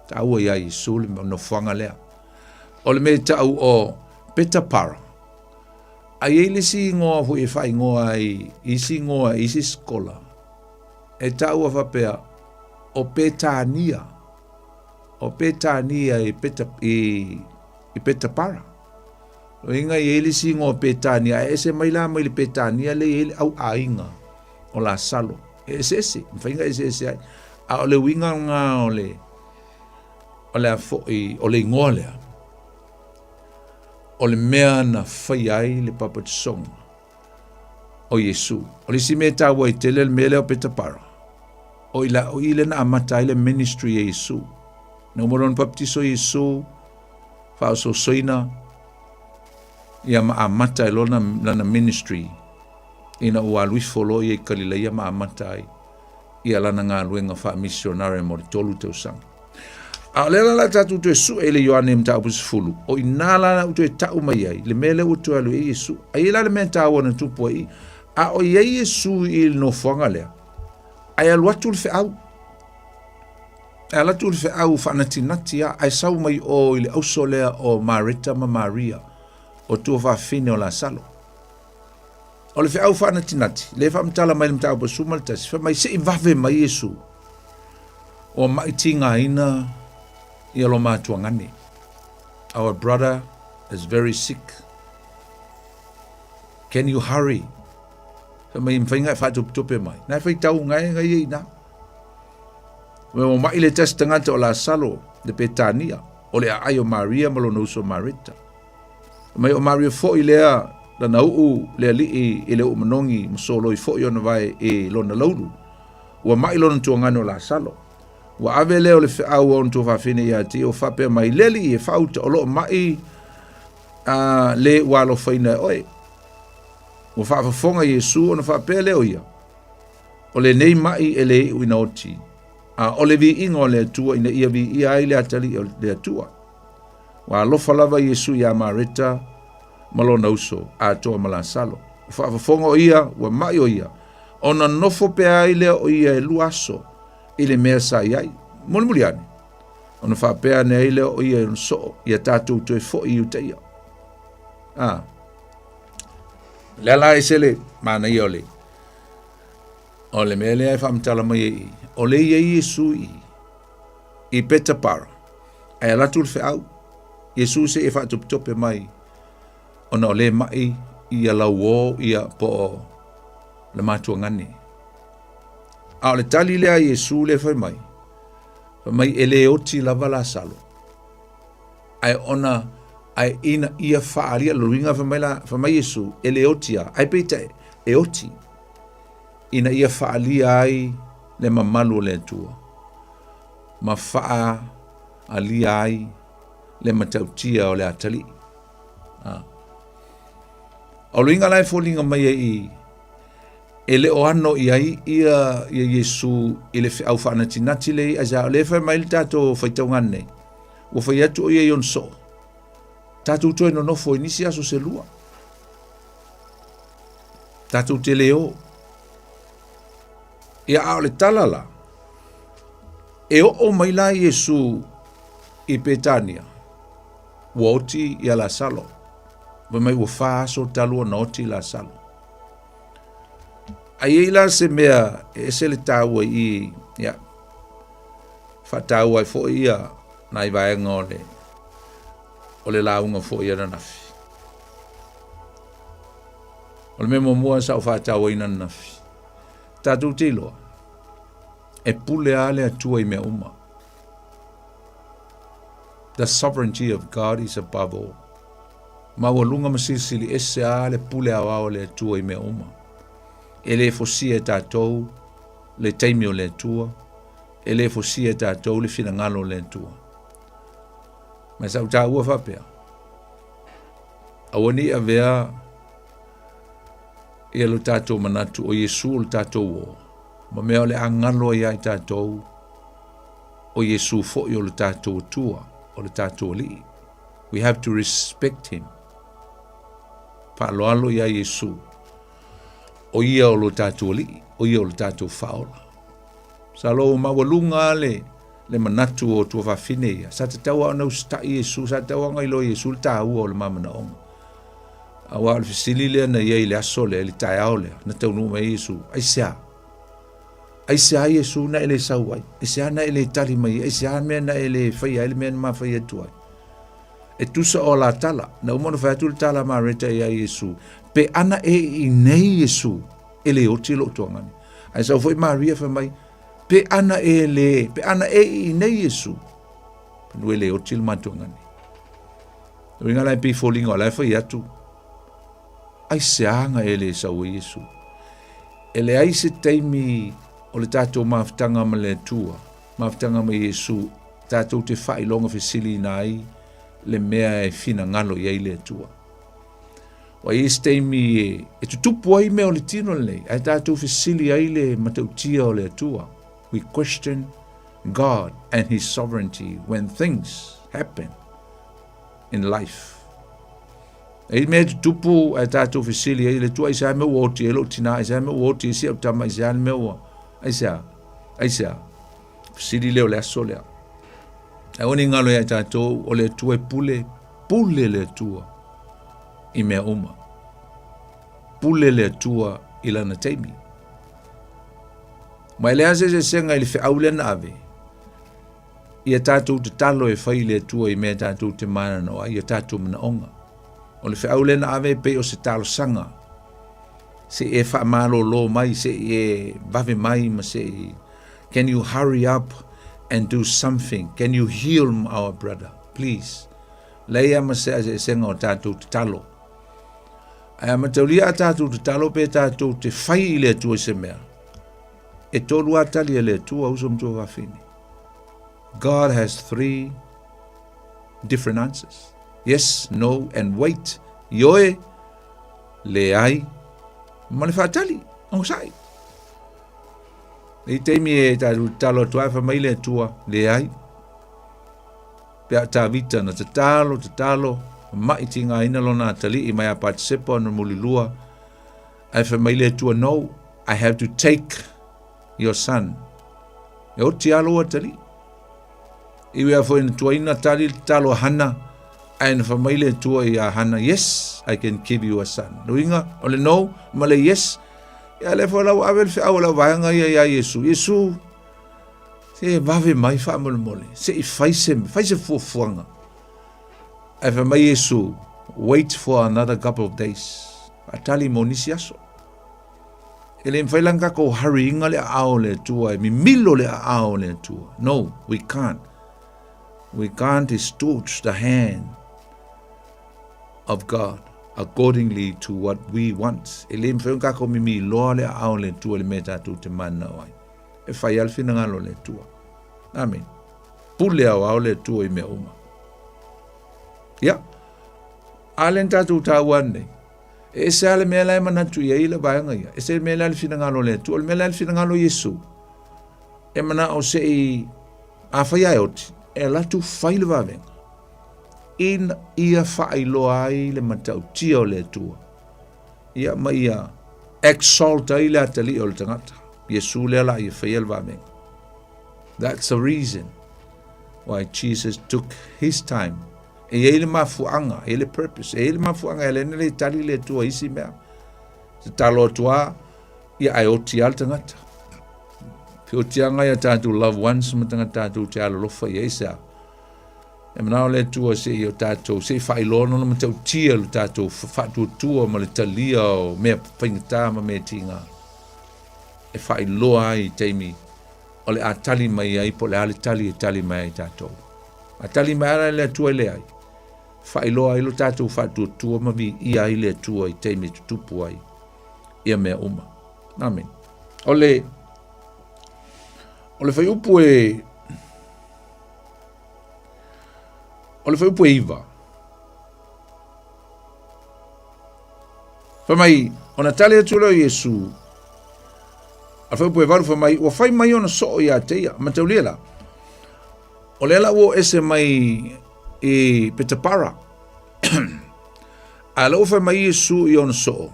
Tahua ia Yesu le no whanga lea. O le me tau o Petapara. Ai ele si ngoa hu e whai ngoa isi ngoa isi skola. E tau a whapea o Petania. O Petania i Petapara. O inga i ele si ngoa Petania. E se mai la mai le Petania le ele au ainga o la salo. E se se. Mwhainga e se ai. A o le winga ngā o le a foi, o le ngoa lea. O le mea na whai ai le papatisonga o Yesu. O le si mea tāua i tele le mea leo Petapara. O ile na amata ile ministry e Yesu. Na umoron papatiso Yesu, whao so soina, ia ma amata i lona lana ministry. Ina ua luifolo i kalila ia ma amata ai. Ia lana ngā luenga wha missionare mo le tolu teu sanga. A lela la tatu tu Yesu ele Yohane mta apus fulu. O inala na utu e tau mai ai. Le mele utu alu e Yesu. A ila le menta awana tupu ai. A o ye Yesu il no whanga lea. A ia luatu le au. A latu le au whanati nati a. A sau mai o ile auso lea o Marita ma Maria. O tua whawhine o la salo. O le au whanati nati. Le whamtala mai le mta apus sumaltasi. Whamai se i vave mai Yesu. O maitinga ina. Ia lo mātua ngani. Our brother is very sick. Can you hurry? Mai mwhainga e whatupe mai. Nai whai tau ngai i na. Me o mai le test tangata o la salo de Petania. O le ai o Maria malo no so Marita. Mai o Maria fo i lea la na uu lea li i le umanongi msolo i fo i ona vai e lona laulu. Ua mai lona tuangane o la salo. Wa ave leo le au on to fafine ya ti o fape mai leli e fauta o lo mai le walo faina oi. O fa fonga Yesu ona fape leo ia. O le nei mai ele uina oti. O le vi ingo le tua ina ia vi ia ile atali o le tua. Wa lo falava Yesu ya Marita malona uso a to malasalo. O fa fonga o ia wa mai o ia. Ona nofo pe ile o ia e luaso. Ile mea sa iai, moli ane. Ona whapea ne ile o ia so, ia tātou toi fo i uteia. Lela e sele, mana i ole. O le mea lea e whamtala mai i. O le ia Yesu i Petapara. Ai alatu le wheau. Yesu se e whatuptope mai. Ona o le mai ia lau o ia po le matua ngane. A le tali lea Yesu le fai mai. Fai mai ele oti lava la salo. Ai ona, ai ina ia whaaria luringa fai mai Yesu, ele oti a. Ai peita e oti. Ina ia whaalia ai le mamalu le tua. Ma whaa alia ai le matautia o le atali. O luinga lai fōlinga mai e ele o ano ia Yesu ele au whanati nati le aja le whai mai tato whaitau ngane o whai atu o ia ion so tato toi no nofo inisi aso se lua tato te leo ia ao le talala e o mai la Yesu i Petania woti ia la salo mai ua wha aso talua na oti la salo. Ai la se mea e se le taua i ya whataua i fo ia na i vaenga o le launga fo ia na nafi. O le memo mua sa o whataua i na nafi. Tatu tilo e pule ale atua i mea uma. The sovereignty of God is above all. Mawalunga masisili ese ale pule awao le atua i mea uma. Ele fosia tātou le taimi o le tua, ele fosia tātou le finangalo le tua. Ma sau tā ua whapea. Awani a vea e lo tātou manatu o Yesu o tātou o. Ma mea o le angalo ia i tātou o Yesu fo i o le tātou tua, o le tātou li. We have to respect him. Whaaloalo ia Yesu. O ia o lo tātou li, o ia o lo tātou whaola. Sa lo mawalunga le manatu o tua whawhine ia. Sa te taua anau stai Yesu, sa te taua ngai lo Yesu le tāua o le mamana onga. Awa le fisili lea na ia i le aso lea, le tae ao lea, na taunu mai Yesu. Ai sea Yesu na ele sau ai. Ai sea na ele tali mai, ai sea mea na ele whaia, ele mea na maa whaia tu ai. E tusa o la tala, na umano whaiatu le tala maa reta ia Yesu. Pe ana e i nei Yesu, ele o tilo tuangani. Ai sau foi Maria wha mai, pe ana e le, pe ana e i nei Yesu. Penu ele o tilo maa tuangani. Ringa lai pi folinga o lai whaiatu. Ai seanga ele sau Yesu. Ele ai se teimi o le tātou mawhitanga ma le tua, mawhitanga ma Yesu, tātou te whailonga whisili nai, le mea e fina ngalo i le tua. Wa i se teimi e tutupu ai mea o le tino le, ai tātou whisili ai le matautia o le tua. We question God and His sovereignty when things happen in life. E me tupu ai tātou whisili ai le tua i sa me uoti, e lo tina, i sa me uoti, i sa utama, i sa me ua. Ai sea. Whisili leo le aso lea. E oni ngalo ia tātou o le tua e pule le tua i mea uma. Pule le tua i lana teimi. Mai lea se senga i le whiau le na ave. Ia tātou te talo e whai le tua i mea tātou te mana noa, ia tātou mana onga. O le whiau le na ave pe o se talo sanga. Se e wha malo lo mai, se e vave mai, ma se e, can you hurry up and do something? Can you heal our brother, please? Leia ma se a senga o tātou te talo. Ai ma taulia a tātou te talo pe tātou te whai i le tua se mea. E tolu a tali e le tua usum tua whawhini. God has 3 different answers. Yes, no, and wait. Ioe, le ai, ma le whaatali, ongo sai. I teimi e tātou talo tua e whamai le tua, le ai. Pea tā vita na te talo, mai tinga ina lona tali i mai a patisepa na mulilua. Ai whamai le tua, no, I have to take your son. E o ti alo a tali. Iwe a fwoi na tua ina talo hana, ai na whamai le tua i a hana, yes, I can give you a son. Nuinga, ole no, ma le yes, ia le whalau awe le whiau lau vaianga ia Yesu. Yesu, se vave mai wha mole, se i faise fuafuanga. Ai whamai Yesu, wait for another couple of days. Atali monisi aso. Ele mwhailanga ko hurry inga le ao le tua, mi milo le ao le tua. No, we can't. We can't stretch the hand of God accordingly to what we want. Ele mwhailanga ko mi loa le ao le tua le meta tu te mana wai. E whai alfina ngalo le tua. Amen. Pule ao le tua I mea uma. Ya. Alen tatu tawane. E se ale mea lai manatu ia ila vaianga ia. E se mea lai fina ngalo le tu. O mea lai fina ngalo Yesu. E mana o se I a whai oti. E latu whaile vavenga. In ia whailoa ai le matau tia o le tua. Ia ma ia exalta I le atali o le tangata. Yesu le ala ia whai vavenga. That's the reason why Jesus took his time. E ele mafuanga, ele purpose, ele mafuanga, ele nele tali le tua isi mea. Se talo tua, ia ai oti al tangata. Pe oti anga ia tātou loved ones, matanga tātou te ala lofa ia isa. E manao le tua se i o tātou, se whailono na matau tia le tātou, whatu tua ma le talia o mea whaingata ma mea tinga. E whailoa ai teimi, o le a tali mai ai, po le ale tali e tali mai ai tātou. A tali mai ara le tua le ai. Whailoa ilo tātou whatu tua mavi ia I le tua I teime tutupu ai. Ia mea uma. Amen. Ole whai upu e iwa. Whamai, ona tale atu leo Yesu. A whai upu e varu whamai, ua whai mai ona soo ia teia, mataulia. O le ala o ese mai I Petapara. Alo fa mai Yesu I ona so.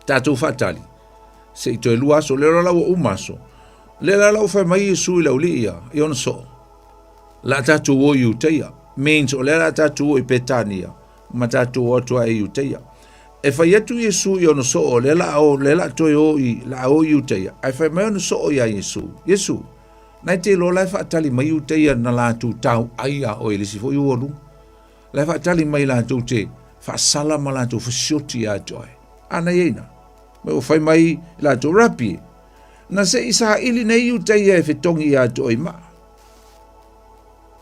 Tatou fatali. Se I toe lua so le la o maso. Le la fa mai Yesu I lauli ia I ona so. La tatou o Iuteia. Means o le la tatou o I Petania. Ma tatou o tua I Iuteia. E fai atu Yesu I ona so o le la toe o I la o Iuteia. Ai fai mai ona so o ia Yesu. Yesu. Nai te lo lai fatali mai Iuteia na la tu tau aia o ilisi fo iolu. Lai fatali mai la tu te fa sala ma la tu fa shoti a joy. Ana yeina. Mai o fai mai la tu rapi. Na se isa ili na Iuteia e fetongi a joy ma.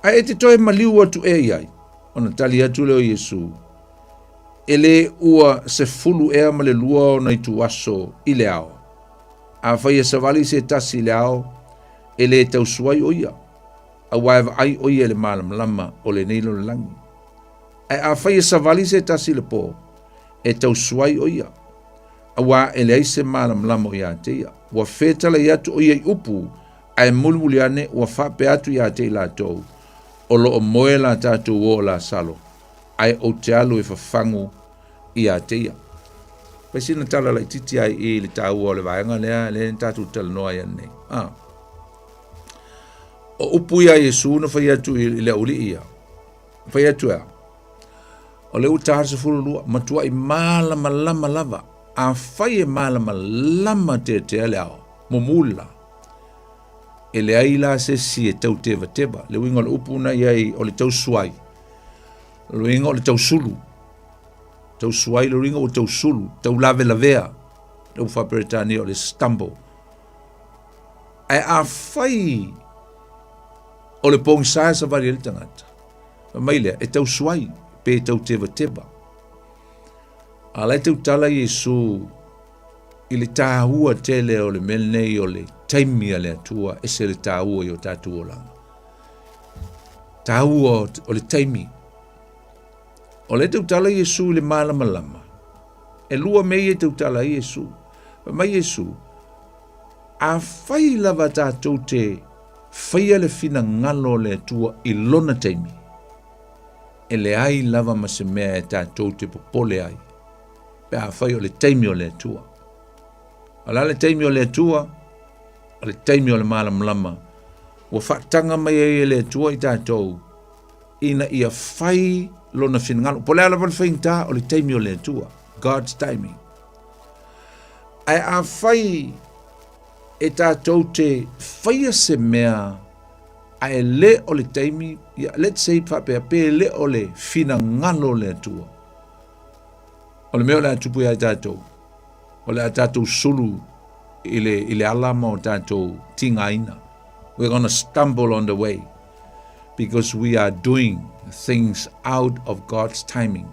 Ai te toe maliu atu e iai. Ona tali atu leo Yesu. Ele ua se fulu ea ma le lua o na itu aso I le ao. A fai e savali se tasi le ao. Ele tau suai o ia. A waiva ai o ia le malam lama o le neilo le langi. A fai e savali se tasi le po. E tau suai o ia. A wa ele ai se malam lama o ia te ia. Wa fetala i atu o ia I upu. A e mulmuli ane wa fape atu ia te la tou. O lo o moe la tatu o la salo. Ai o te alu e fafangu I a te ia. Pesi na tala la titi ai I le tau o le vaenga lea le tatu tala noa ia nei. O upu ia Yesu na fai atu I le uli ia. Fai atu ia. O le utahar se fulu lua. Matua I malama lama lava. A fai e malama lama te ale ao. Momula. E le aila se si e tau teva teba. Le winga le upu na iai o le tau suai. Le winga o le tau sulu. Tau suai le winga o tau sulu. Tau lave lavea. Tau whaperetani o le stumble. Ai a fai o le pong sae sa vari ele tangata. Maile, e tau suai, pe tau teva teba. A lai tau tala Yesu, I le tāhua tele o le melnei o le taimi a le atua, e se le tāhua I o tātu o langa. Tāhua o le taimi. O le tau tala Yesu le malama lama. E lua mei e tau tala Yesu. Mai Yesu, a fai lava tātou te faia le fina ngalo le tua I lona taimi. E le ai lava ma se mea e tātou te popole ai. Pe a fai o le taimi o le tua. Ala le taimi o le tua, o le taimi o le malam lama. Wa whaatanga mai e le tua I tātou. Ina ia fai lona fina ngalo. Pole ala wale whainta o le taimi o le tua. God's timing. Ai a fai e tātou te whaia se mea a e le o le taimi, let's say whapea pe le o le fina ngalo le atua. O le mea o le atupu ia tātou. O le a tātou sulu I le alama o tātou tingaina. We're going to stumble on the way because we are doing things out of God's timing,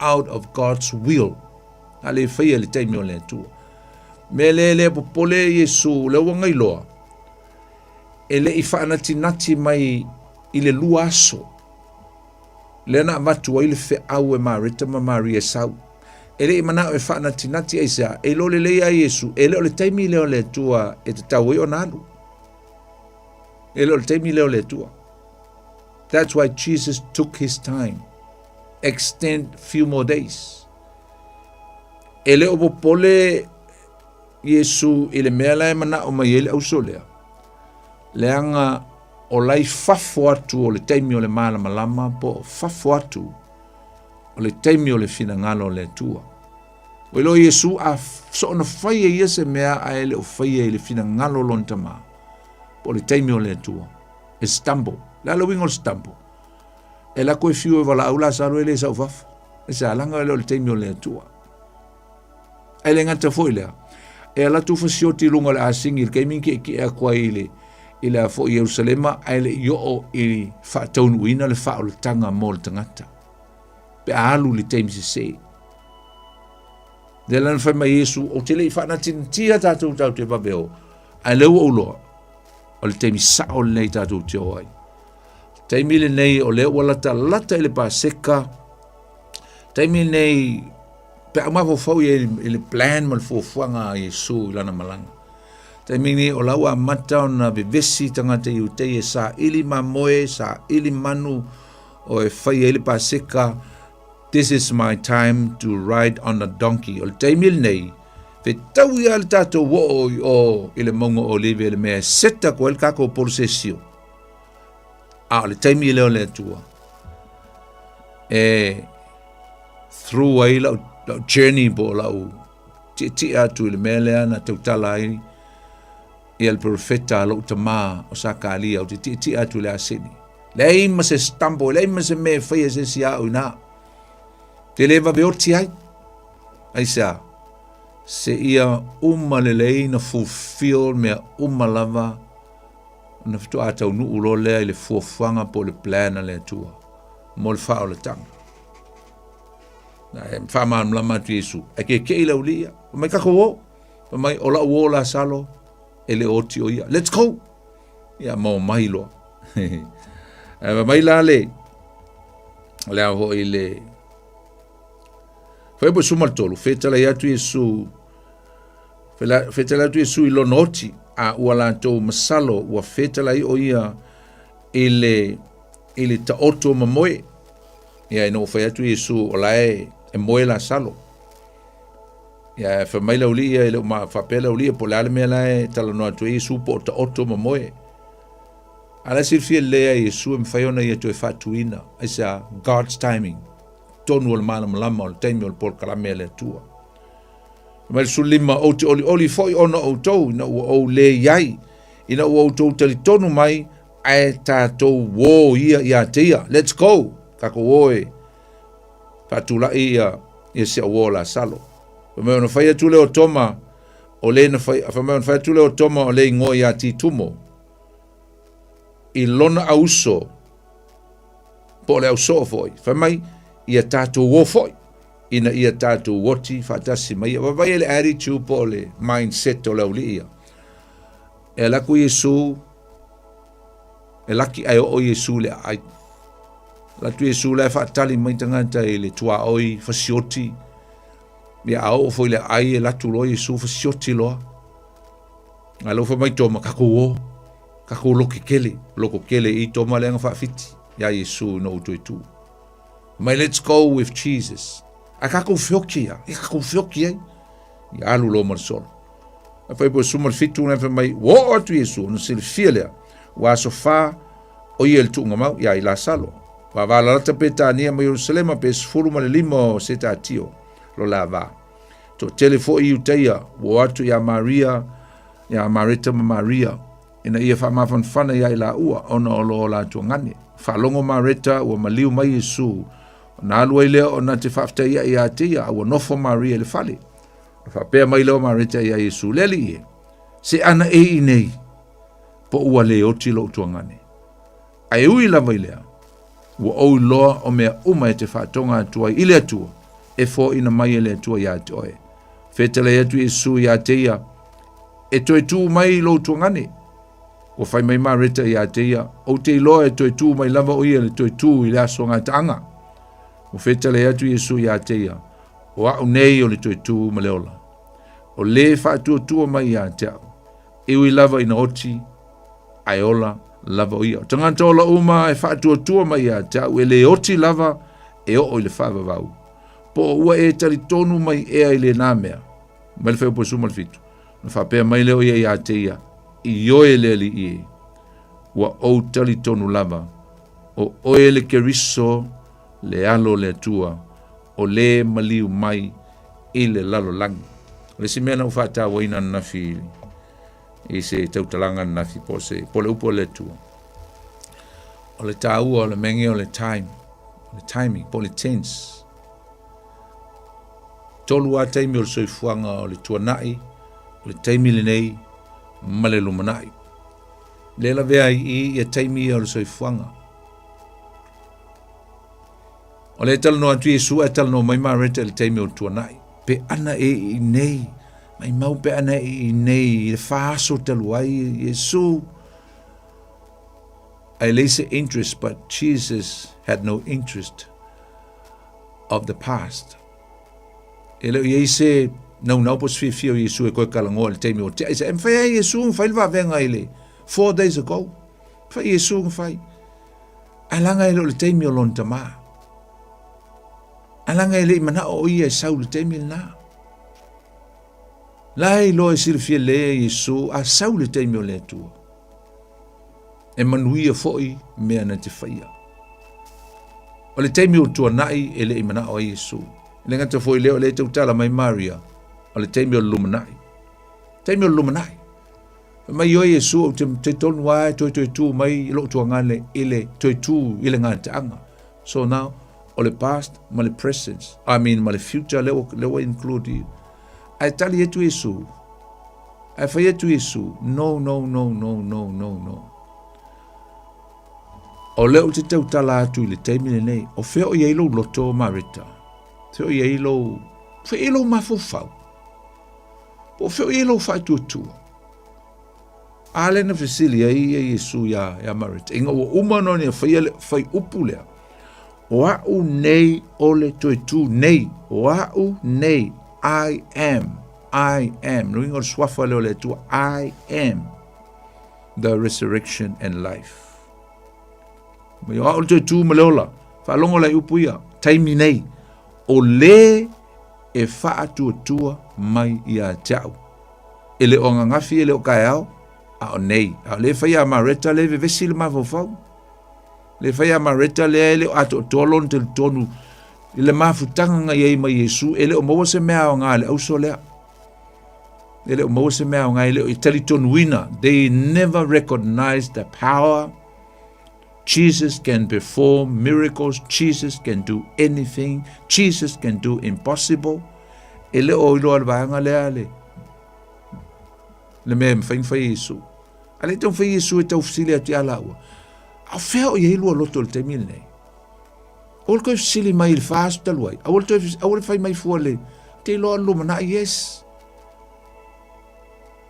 out of God's will. A le whaia le taimi o le atua. Me le popole Yesu le wanga iloa. E le I whaanatinati mai I le lua aso. Le na matua I le whe au e marita ma Maria sau. E le I manao e whaanatinati e sea. E lo le lea Yesu. E le o le taimi leo le tua e te tau e o nalu. E le o le taimi leo le tua. That's why Jesus took his time. Extend few more days. E le o popole Yesu I le mea lai mana o mai ele au solea. Leanga o lai fafo atu o le taimi o le malama lama po fafo atu o le taimi o le fina ngalo o le tua. O ilo Yesu a so ona fai e ia se mea a ele o fai e le fina ngalo lontama po le taimi o le tua. E stumble. La lo wingo stumble. E la koe fiu e wala au la saro ele sa ufafo. E sa langa ele o le taimi o le tua. E le ngata foi lea. E ala tu fasioti lunga le asingi ke minki ki e kwa ile a fo Jerusalema ele yo o I fa tonu ina le fa o le tanga mo le tangata. Pe alu le taimi se. De lan fa mai Yesu o tele fa na tintia tatu tau te babeo. A le o lo. O le taimi sa o le tatu te oi. Taimi le nei o le wala ta lata ile pa seka. Taimi nei pe ama fo ele plan mal fo fuanga Yesu lana malanga. Taimini o laua mata ona bevesi tangata Iute e sa ili mamoe sa ili manu o e fai ele paseka this is my time to ride on a donkey. O le taimil nei, fe tau ia le tatou o i le mongo o live le mea seta ko el kako procesio. A le taimil leo le atua. Through ai lau journey po lau ti atu le mea lea na tautala ai i al profeta lau tama o sakalia o ti atu le aseni. Lei ma se stampo, lei ma se me fai se sia o na. Te leva beoti ai. Ai sa. Se ia lelei na fulfill mea lava na fitu atau nu ulo lea i le fuafanga po le plana le atua. Mo le fao le tanga. Na whama mlama tu Yesu. Ake ke ila ulia. Mai kako wo. Mai ola uo la salo. Ele oti o ia. Let's go. Ia mo mai loa. Mai la le. Lea ho i le. Fai po sumal tolu. Fetala ia tu Yesu. Fetala tu Yesu i lo noti. A uala tau masalo. Ua fetala i o ia. Ile ta oto mamoe. Ia ino fai atu Yesu o lae. E moe la salo. Ia fa mai la ulia ile ma fa pela ulia po la me la tala no atu Yesu po ta oto ma moe. Ala se fie le Yesu me fa yona ia to fa tuina. Isa God's timing. Ton wol mana mlama ol time ol por kala mele tua. Mal sulima o te oli foi ona o to na o le yai. Ina o to tali tonu mai ai ta to wo ia tia. Let's go. Kako woe. Patula ia se wola salo. Me ona fai tu le o toma o le na fai fa me ona fai tu le o toma o le ngo ia ti tumo. I lona auso po le auso foi. Fa mai ia tatu wo foi. Ina ia tatu woti fa tasi mai va ele attitude po le mindset o le ulia. E la ku Yesu e laki ai o Yesu le ai. La tu Yesu le fa tali mai tangata le tua oi fasioti. Mia au foi le ai la tu lo Yesu fasioti lo. Alo fa mai toma kako lo kele I toma le fa fiti. Ya Yesu no tu. Mai let's go with Jesus. Kako fioki ya. Kako fioki ai. Ya alu lo marsol. Fa po sumal fitu na fa mai wo tu Yesu no sil fiele. Wa sofa o yel tu ngama ya ila salo. Wa vala ta petania ma Jerusalem pe sfuru ma limo seta tio lo lava to telefo I uteia wo atu ya Maria ya Marita Maria ina ia fa ma fana ya ila ua ona lo la tu ngani fa longo Marita wa maliu mai Yesu na lu ile ona te fafta ya tia wa no fo Maria le fale fa pe mai lo Marita ya Yesu leli se ana nei po ua le oti lo tu ngani ai ui la mai le wa o loa o mea uma te whātonga atua ile atua e fo ina mai ele atua ia toe. Whetele atu Yesu ia teia e toi tū mai lo tuangane. O whai mai mareta ia teia o te loa e toi tū mai lava o ia le toi tū I le aso ngā taanga. O whetele atu Yesu ia teia o au nei o le toi tū ma leola. O le whātua tua mai ia teau. E ui lava ina oti aiola lava o ia. Tangata ola uma e whaatua mai a te au e le oti lava e o le whaavavau. Po ua e tali tonu mai ea I le nāmea. Mai le whao po sumal fitu. Na whapea mai leo ia te ia. I oe le li ie. Ua o tali tonu lava. O oe le keriso le alo le atua. O le maliu mai I le lalo langi. Le si mea na ufata waina na fili. I se tautalanga nafi po se po le upo le tua. O le tau o le mengi o le time. O le timing, po le tense. Tolu a taimi o le soifuanga o le tuanai, o le taimi le nei, ma le lumanai. Le la vea I a taimi o le soifuanga. O le tala no atu Yesu a tala no mai mareta le taimi o le tuanai. Pe ana I nei. Mai mau pe ana I nei le faso talu ai Yesu. I lace interest, but Jesus had no interest of the past. Ele ia se não pos fio Yesu e ko kalango le temi o te isa em fai Yesu fai va venga ele 4 days ago. Fai Yesu fai. Alanga ele le temi o lontama. Alanga ele mana o ia sau le taimile na. Lai lo e silfia le Yesu a sau le taimile le tua. E manuia foi mea na te whaia. O le taimile tua nai ele i mana o Yesu. Le ngata foi leo le tau tala mai Maria. O le taimile lumanai. Taimile lumanai. Mai o Yesu o te tonu ai toi tu mai lo tua ngale ile toi tu ile ngata anga. So now o le past ma le present, ma le future leo include you. Ai tali etu Yesu. Ai fai etu Yesu. No. O leo te tau tala atu i le taimile nei. O feo i eilo loto marita. Feo i eilo mafufau. O feo i eilo fai tuatua. Ale na fesili ai Yesu ya marita. Inga ua umano ni fai upulea. Wa'u nei ole toi tu nei. Wa'u nei. I am. No ingo swafa leo le tu. I am the resurrection and life. Me wa'u toi tu maleola. Whaalongo lai upuia. Taimi nei. O le e whaatua tua mai ia tau. Ele o ngangafi ele o kaiao. A o nei. A le whaia mareta le vevesi le mawawau. Le whaia mareta le ele o ato tolon te tonu. Ile mafutanga nga yei mai Yesu. Ele o maua se mea o ngā le au so lea. Ele o maua se mea o ngā ele o itali tonu wina. They never recognize the power. Jesus can perform miracles. Jesus can do anything. Jesus can do impossible. Ele o ilo alvaanga lea le. Le mea mwhaingwhai Yesu. Ale tau whai Yesu e tau fsili ati ala ua. A whea o ye ilua loto le te mil nei. Awal koe fsili mai il faasu taluai. Awal whai mai fua le. Te iloa luma na yes.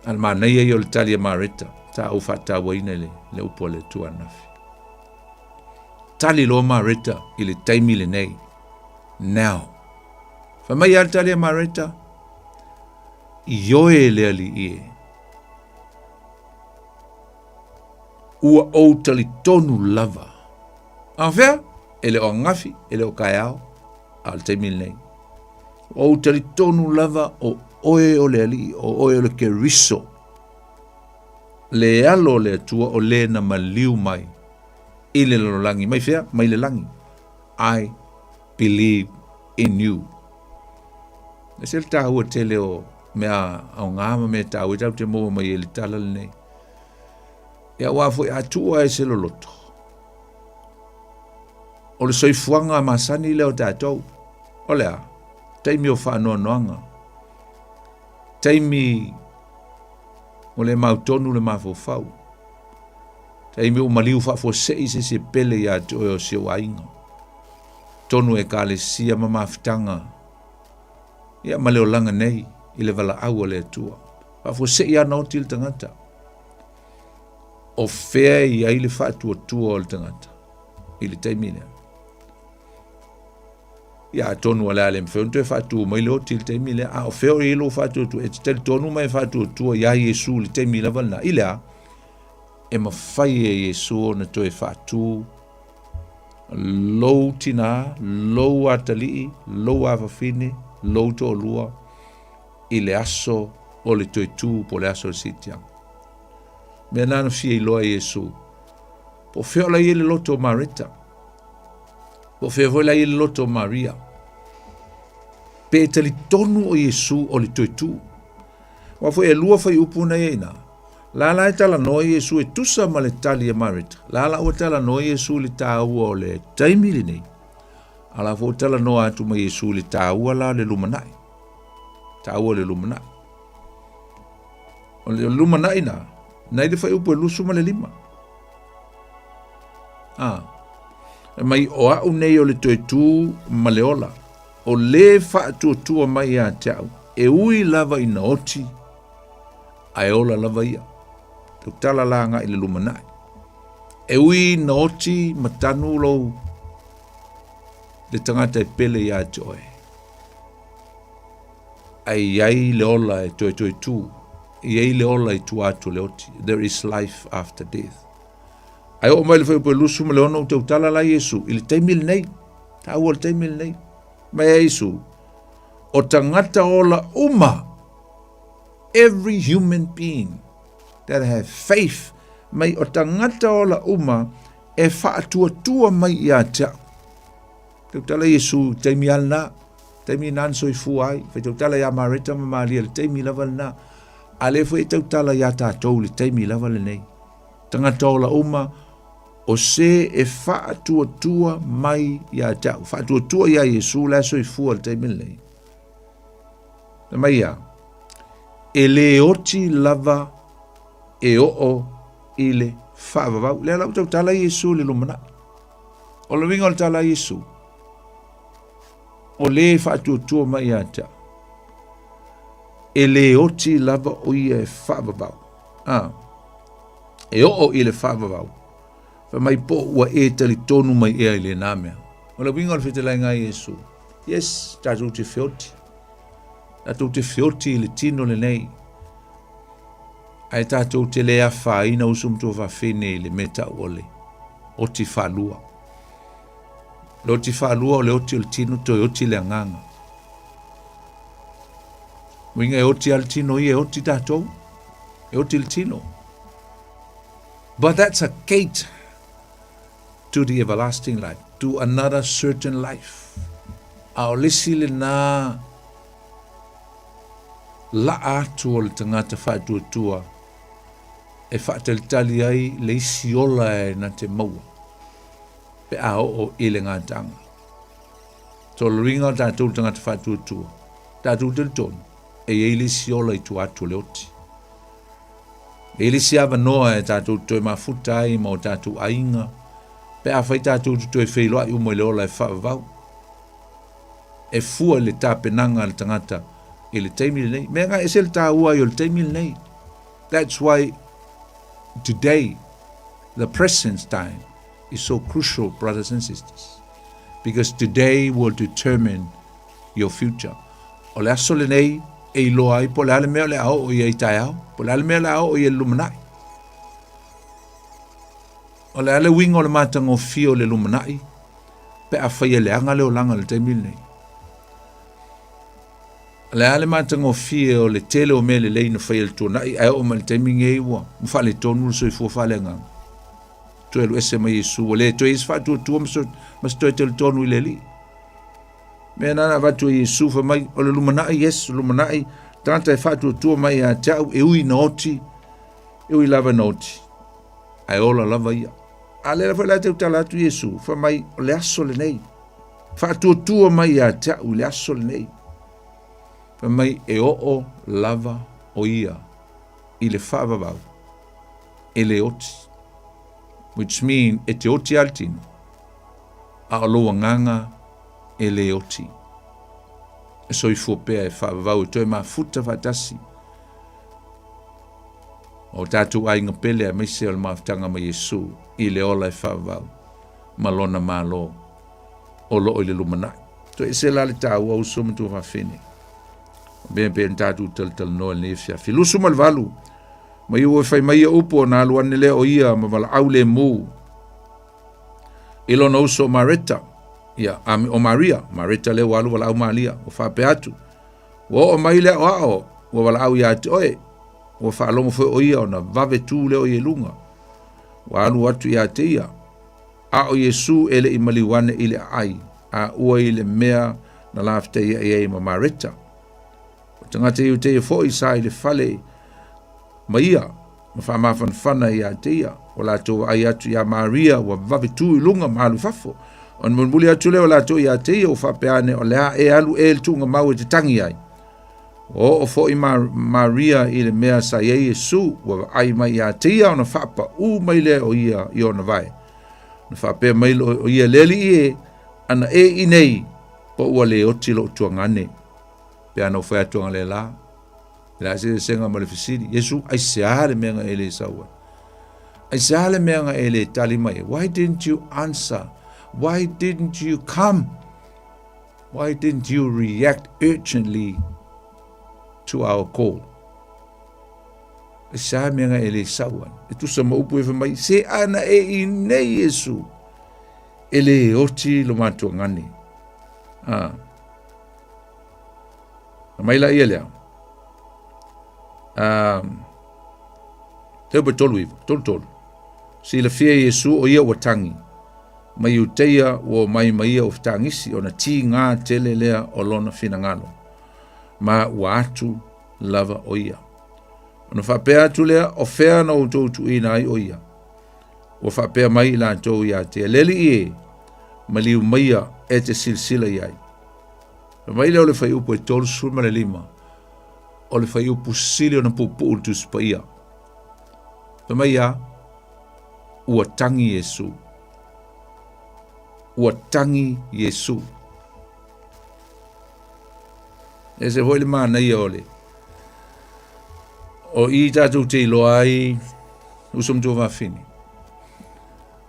Al maa nei e o le talia marita. Ta au whata waina le upo le tua nafi. Tali lo marita i le taimi le nei. Now. Whamai al talia marita. Ioe le ali ie. Ua o tali tonu lava. Awhea, ele o ngafi, ele o kaiao, al te mil nei. O tali tonu lava o oe o le ali, o oe o le ke riso. Le alo le atua o le na maliu mai. Ile lo langi, mai fea, mai le langi. I believe in you. E se le tahua tele o mea au ngama mea tahua, tau te mua mai ele tala le nei. Ia wafo atua e se Loloto. O le soifuanga masani leo tātou. O lea, taimi o whaanoa noanga. Taimi o le mautonu le mawhawhau. Taimi o maliu whafo se pele ia te o se wainga. Tonu e ka le sia mamawhitanga. Ia maleo langa nei, i le wala aua le atua. Whafo se ia nauti il tangata. O fea i aile whaatua tua o le tangata. I le taimile. Ia tonu ala le mwheu ntoe whaatua mai leo ti le taimile. A o fea o ilo whaatua tua. E te tali tonu mai whaatua tua ia Yesu le taimile valna. I lea, e mawhai e Yesu o na toe whaatua. Lou tina, lou atalii, lou awawhine, lou to lua. I le aso o le toe tu po le aso le sitiang. Mea nana fia iloa Yesu. Po feo la ile loto Marita. Po feo la ile loto Maria. Pe tali tonu o Yesu o li toitu. Wafo e lua fai upuna eina. Lala e tala noa Yesu e tusa ma le tali e Marita. Lala o tala noa Yesu li tāua o le taimili nei. Ala fo tala noa atu ma Yesu li tāua la le lumanai. Tāua le lumanai. O le lumanai na. Nai le fai upo e lusu ma le lima. Mai o au nei o le toitu ma le ola. O le fa tua mai a teau. E ui lava ina oti. Ai ola lava ia. Te tala langa i le lumanai. E ui na oti matanu lou. Le tangata e pele ia te oe. Ai le ola e toitu. Iei le ola i tu atu le oti. There is life after death. Ai o mai le fai po lusu ma le ono te utala la Yesu. I le taimil nei. Ta ua le taimil nei. mai Yesu, o tangata o la uma, every human being that have faith, mai o tangata o la uma, e whaatua mai i a te au. Te utala Yesu, teimi alna, teimi nan soi fuai, te utala ia mareta ma maria, le teimi lava na, ale fwe te utala ia tātou, le teimi lava le nei. Tangata o la uma, o se e whaatua mai i a te au, whaatua i a Yesu, la soi fua le teimi le nei. Na mai ia, e le oti lava e o i le whaavavau. Lea lau tau tala Yesu le lumana. O le winga o le tala Yesu. O le whaatuatua mai a te. E le oti lava o i e whaavavau. E o i le whaavavau. Wha mai po ua e tali tonu mai ea i le nāmea. O le winga o le whetelai ngā Yesu. Yes, tātou te whioti. Tātou te whioti i le tino le nei. Ai tātou te lea whaina usum tō whawhine le meta ole. O ti whalua. Le o ti whalua o le oti o le tino to e oti le anganga. Winga e oti al tino i e oti tātou. E oti le tino. But that's a gate to the everlasting life. To another certain life. A o lesi le nā la atu o le tangata whaatuatua. E whaatalitali ai le isi ola e na te maua. Pe a o ile ngā tanga. So le ringa o tātou tangata whaatuatua. Tātou te tonu. E le isi ola i tu atu le oti. E le si ava noa e tātou toi mafuta ai ma o tātou ainga. Pe a whai tātou toi whailoa i umo le ola e whaavau. E fua le tāpenanga le tangata i le teimi le nei. Mea ngā ese le tā ua i o le teimi le nei. That's why today, the present time is so crucial, brothers and sisters, because today will determine your future. O le aso le nei, e iloa ai, po le ale mea le ao o ia i tai ao, po le ale mea le ao o ia lumanai. O le ale winga o le mātanga o fio le lumanai, pe a whaia le anga le o langa le teimi nei. Le ale matanga o fie o le tele o me le leina whaia le tōna ai o ma le teimi ngei ua. Mwha le tonu le soi fua whale ngang. Toe lu ese mai Yesu. O le toe isi whaatua mas toe te le tonu i le li. Mea nana watu Yesu wha mai o le lumanai, yes, lumanai. Tanta e whaatua mai a te au e ui na oti. E ui lava na oti. Ai ola lava ia. A le la whaila te utala atu Yesu. Wha mai o le aso le nei. Whaatua mai a te au le aso le nei. Mai e o lava o ia i le whaavavau e le oti, which mean e te oti altino a o loa nganga e le oti e so i fuapea e whaavavau e toi maa futa whatasi o tātou ainga pele a meise o le maafutanga ma Yesu i le ola e whaavavau malona malo o lo i le lumanai to e se la le tāua o somutu whawhine ben tātou tal no le fia filusu mal valu mai o fai mai upo na luan le o ia ma val aule mu ilo no so mareta ia o mareta le walu val au malia o fa peatu o mai le o val au ia oe o fa lo mo foi o ia na vave tu le o ia lunga walu atu ia te ia a o Yesu ele i maliwane ile ai a o ile mea na lafte ia ma mareta tangata iu te fo i sai le fale maia ma fa mafana ia te ia o la to ai atu ia Maria wa vave tu lunga malu fafo on mulmuli atu le o la to ia te ia o fa peane o le e alu e tunga mau te tangi ai o fo i Maria i le mea sa ye Yesu wa ai mai ia te ia ona fapa u mai le o ia i ona vai na fa pe mai o ia leli e ana e inei po ua le oti lo tuangane pe ano foi atuanga le la la se senga mo le fisiri Yesu ai se ale menga ele sawa ai se ale menga ele tali mai why didn't you answer why didn't you come why didn't you react urgently to our call ai se ale menga ele sawa e tu sama upu e mai se ana e ine Yesu ele oti lo matuangani mai la ia lea te tolu si la fia Yesu o ia ua tangi mai uteia o mai o tangisi ona ti ngā tele lea o lona finangalo ma ua atu lava o ia ona whapea atu lea o whea na utou tu ina ai o ia o whapea mai la tau ia te leli ma liu maia e te silsila iai mai leo le whai upo e tolu sulma le lima o le whai upo sili o na pupu ultus pa ia mai ia ua tangi Yesu e se hoi le mana ia ole o i tātou te iloa ai usum tō whawhini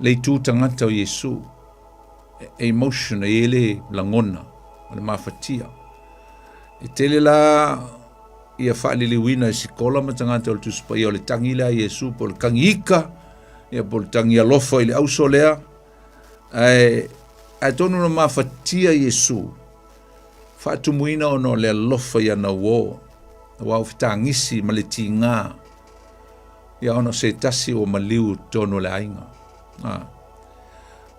le tū tangata o Yesu emotion e ele langona o le mawhatia e tele la ia whaalili wina e sikola ma tangata o le tuspa ia o le tangi lea Yesu po le kangika ia po le tangi alofa i le auso lea ai tonu na mawhatia Yesu whaatumuina o no le alofa ia na uo wau whitangisi ma le tinga ia ono se tasi o maliu tonu le ainga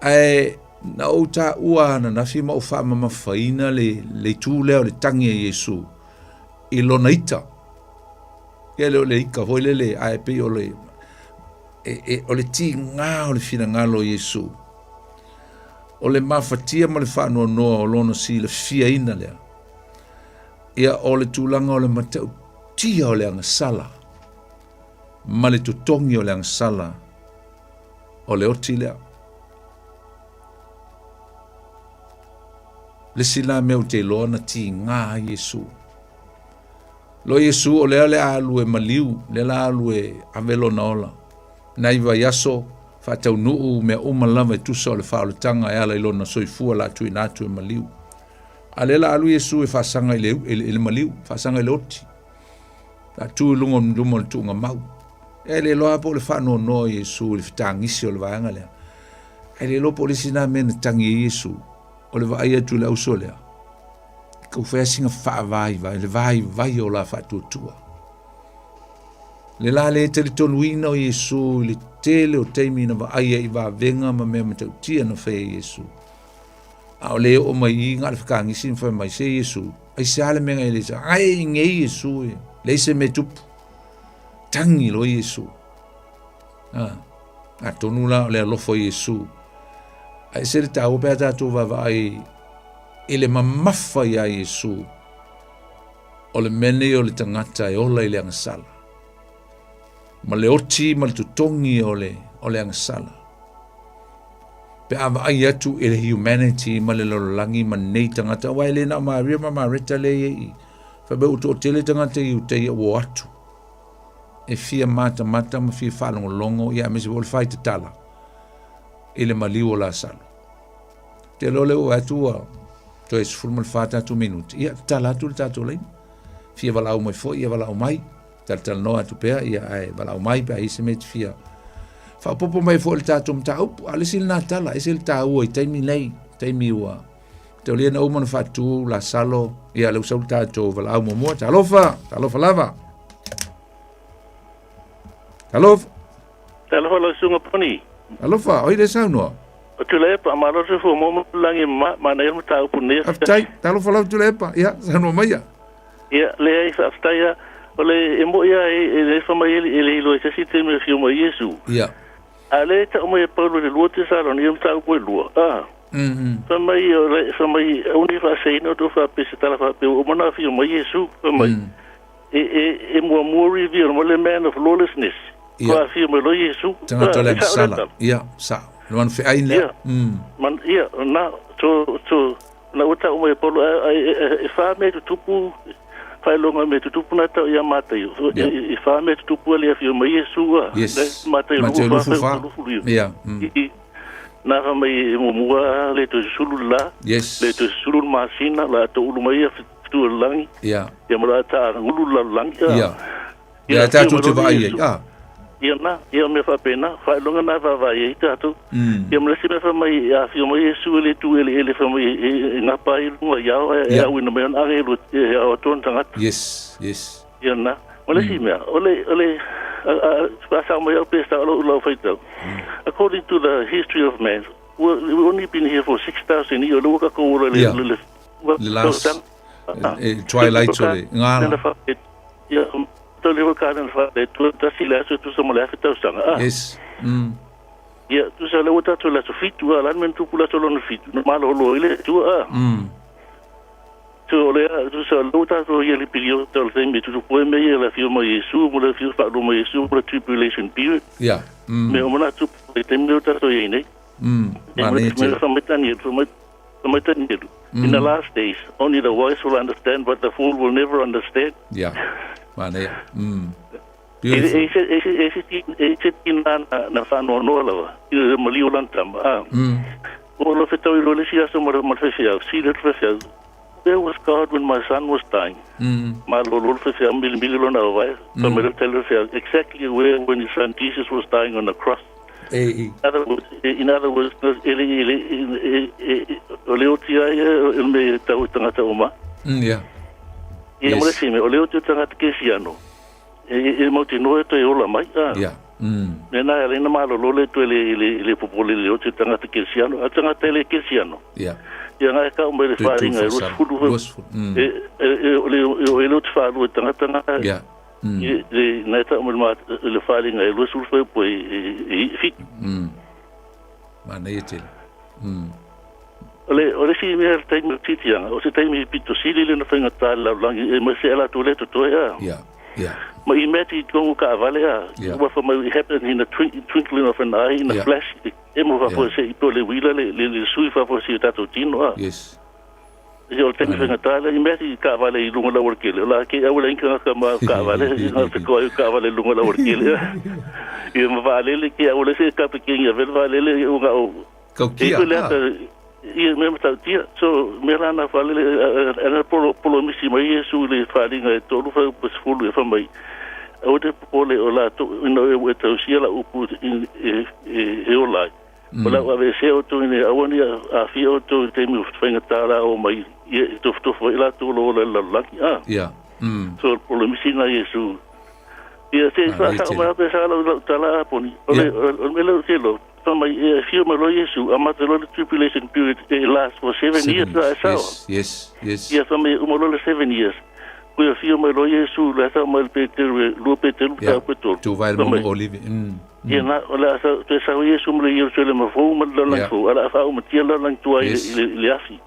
ai na o ta ua na nafi ma o wha mama whaina le tū leo le tangi e Yesu i lona ita ia leo le ika hoi le ai pe o le o le tinga o le fina ngalo Yesu o le mawhatia ma le whanua noa o lona si le fia ina lea ia o le tūlanga o le matau tia o le angasala ma le tutongi o le angasala o le oti lea le sila meu te loa na ti ngā Yesu lo Yesu o lea le alu e maliu le la alu e avelo na ola na iwa yaso whatau nuu mea umalama e tusa o le whaaletanga e ala ilona soifua la tui natu e maliu a le la alu Yesu e whaasanga i le maliu whaasanga i le oti la tui lungo mdumo le tuunga mau e le loa po le whanua noa Yesu le whitangisi o le vaanga lea e le lopo le sina mena tangi e Yesu o le vaia tu le auso lea kau whea singa wha vai le vai o la whatuatua le la le te le tonuina o Yesu le tele o teimi na vaia i va venga ma mea matau tia na whea Yesu a o leo o mai i ngā le whakangisi na whea mai se Yesu ai se ale menga i le sa ai ngei Yesu le se me tupu tangi lo Yesu a tonu la o le alofo Yesu ai se le tau pēr tātou vavai i le mamafa ia Yesu o le mene o le tangata e ola i le angasala ma le oti ma le tutongi o le angasala pe ava ai atu i le humanity ma le lololangi ma nei tangata wai le na maria ma mareta le i fa be uto tele tangata i ute i o atu e fia mata ma fia whalongolongo ia me se wole fai te tala i le maliu o la salo te lole o atua to es fulma le fata tu minuti ia tala tu tato lein fia valau mai fo ia valau mai tal no atu pea ia ai valau mai pe ai se met fia fa popo mai fo le tato mta up ale sil na tala sil ta o i taimi lei taimi wa te ole na o mon fatu la salo ia le usau tato valau mo talofa lava talofa la sunga poni alofa oi de sauno o tulepa amaro se fo mo langi ma na eu ta puni aftai talofa la tulepa ia sauno mai ia le fa aftai ole emo ia e fa mai ele lo se si teme fio mo Yesu ia ale ta mo e paulo de luote sa ron eu ta ko lua fa mai uni fa sei no to fa pese tala fa pe o mona fio mo Yesu fa mai e mo reveal mo le man of lawlessness ko fio mo lo Yesu tanga le sala ia sa lo an fe ai le man ia na to na uta o me polo e fa me tupu fa longa me tupu na ta ia mata io e fa me tupu le fio mo Yesu mata io fa ia na fa me mo mua le to sulula le to sulul masina la to ulu mai tu langi ia ia mo ta ulu langi ia ta tu te vai ia me fa pena fa longa na va va ia tato ia me se me fa mai a fio mai su ele tu ele fa mai na pa i lunga ia wina me na re lu ia ton tanga yes ia na ole si me ole fa sa mai o pesta lo faito according to the history of man we've only been here for 6,000 years lo ka ko le last twilight sole ngala ia to le ka na fa le tu ta sila so tu so mo le fa ta sanga yes ia tu sa le wata to la so fitu ala men tu pula to lo no fitu no malo lo ile tu tu le tu sa le wata to ia le pirio to le me tu po me ia la fio mo Yesu mo le fio fa lo mo Yesu mo tribulation period me o na tu le tem le wata to ia nei me fa metani in the last days only the wise will understand but the fool will never understand Mane. Ese na fano no la. Ile malio lantam. O lo fetoi lo le sia so mo fefia. Si le fefia. There was God when my son was dying. Ma lo fefia mil lo na vai. So me tell fefia exactly where when his son Jesus was dying on the cross. In other words, ele me tau tangata uma. E mo se me o leo te tangata kesiano. E mo te no to e ola mai. Na ele na malo lo le to le popole le te tangata kesiano, a tangata le kesiano. Ia nga ka mo le faringa e rosfulu. E le te faru tangata na. E na ta mo le faringa e rosfulu po e fi. Manete. Ole si me tai me titianga, o se tai me pito sili le na fenga tala lang e me se ala to le to ya. Ma I meti ko ka vale ya. What for me happen in the twinkling of an eye in a flash. E mo va for se to le wila le sui fa for se tato tino. Yes. Yo te fenga tala I meti ka vale I lunga la workele. La ke awla inka ka ma ka vale I se ko ka vale lunga la workele. E mo vale le ke awla se ka pequena vale le unga o. Kaukia. Ia me mata tia so me rana fale ana polo misi mai Yesu le falinga e tolu fa pesfulu e fa mai o te pole o la to no e to sia la upu e o la ola ave se o to ne awoni a fi o to te mi fenga tala o mai e to fo la to lo la so polo misi na Yesu ia se fa sa ma pe sa la tala poni o me lo se lo if you know Yesu, I'm at the tribulation period lasts for 7 years. Yes. Yes, I'm 7 years. We have you know Yesu, let's have my Peter, Lupeter, Capital. To Valmont Olive. Yeah, la to sa Yesu mo le Jerusalem fo mo lang fo ala fa mo tiela lang to liafi.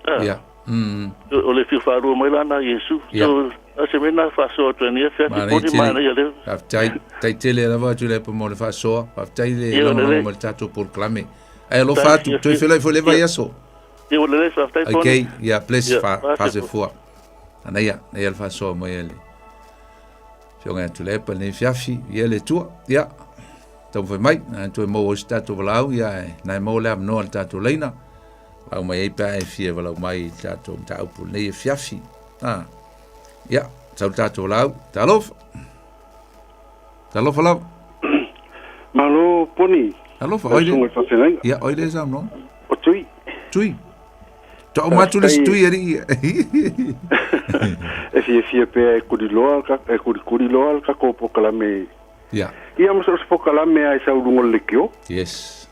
O le fi fa ro mo la na Yesu. So semena fa so to ni fa ti mana ya le. Tai tele la va tu le po mo le fa so. Tai le mo tato por clame. Ai lo fa tu tu fo le va yaso. Io le fa tai po. Okay, please fa se fo. Ana ya fa so mo ele. Fionga tu le pa ni fiafi ele tu. Tau foi mai, tu mo o stato valau na mo le no al tato leina. Au mai pa e fie valau mai tato ta upu nei fiafi. Tau tato valau, talof. Talof valau. Malo poni. Talof oile. Oile sam no. O tui. Tau matu le tui eri. E fie pe e kuriloa ka ko pokala me. Ia mo se pokala me ai sa urungo lekio. Yes.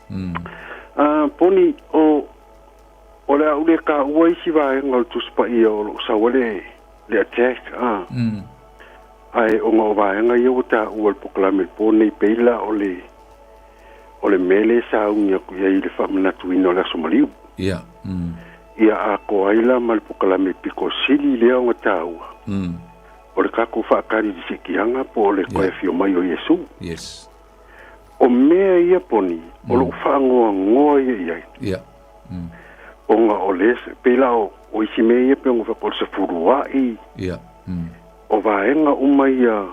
Poni o le ule ka ua isi vai ngau tuspa ia o sa wale le attack. Ai o ngau vai ngai o ta ua pokala me poni peila o le mele sa unya ku ia le famna tuino la somaliu. Ia a ko aila mal pokala me piko sili le o ta ua. O le kako whaakari di sikianga po le koe fio mai o Yesu. Yes. O mea ia poni, o lo whaangoa ngoa ia ia. O nga o les, pela o isi mea ia pe o whakol sa furua i. O vaenga umai ia,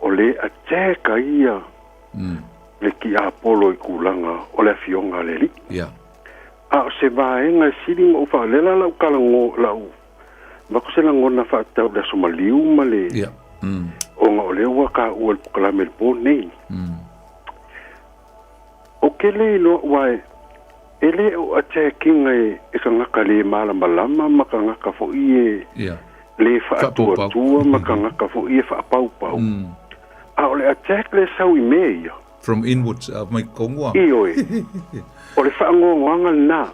o le ateka ia, le ki a polo i kulanga, o le fionga le li. A o se vaenga siling o whaalela lau kalango lau. Mako se lang ngona fa tau da somaliu male. O nga ole wa ka o el kalame po nei. kele lo wai ele o attacking e ka ngaka le malama maka ngaka fo ie le fa tua maka ngaka fo ie fa pau a ole attack le sau I meia from inwards mai kongwa io ole fa ngonganga na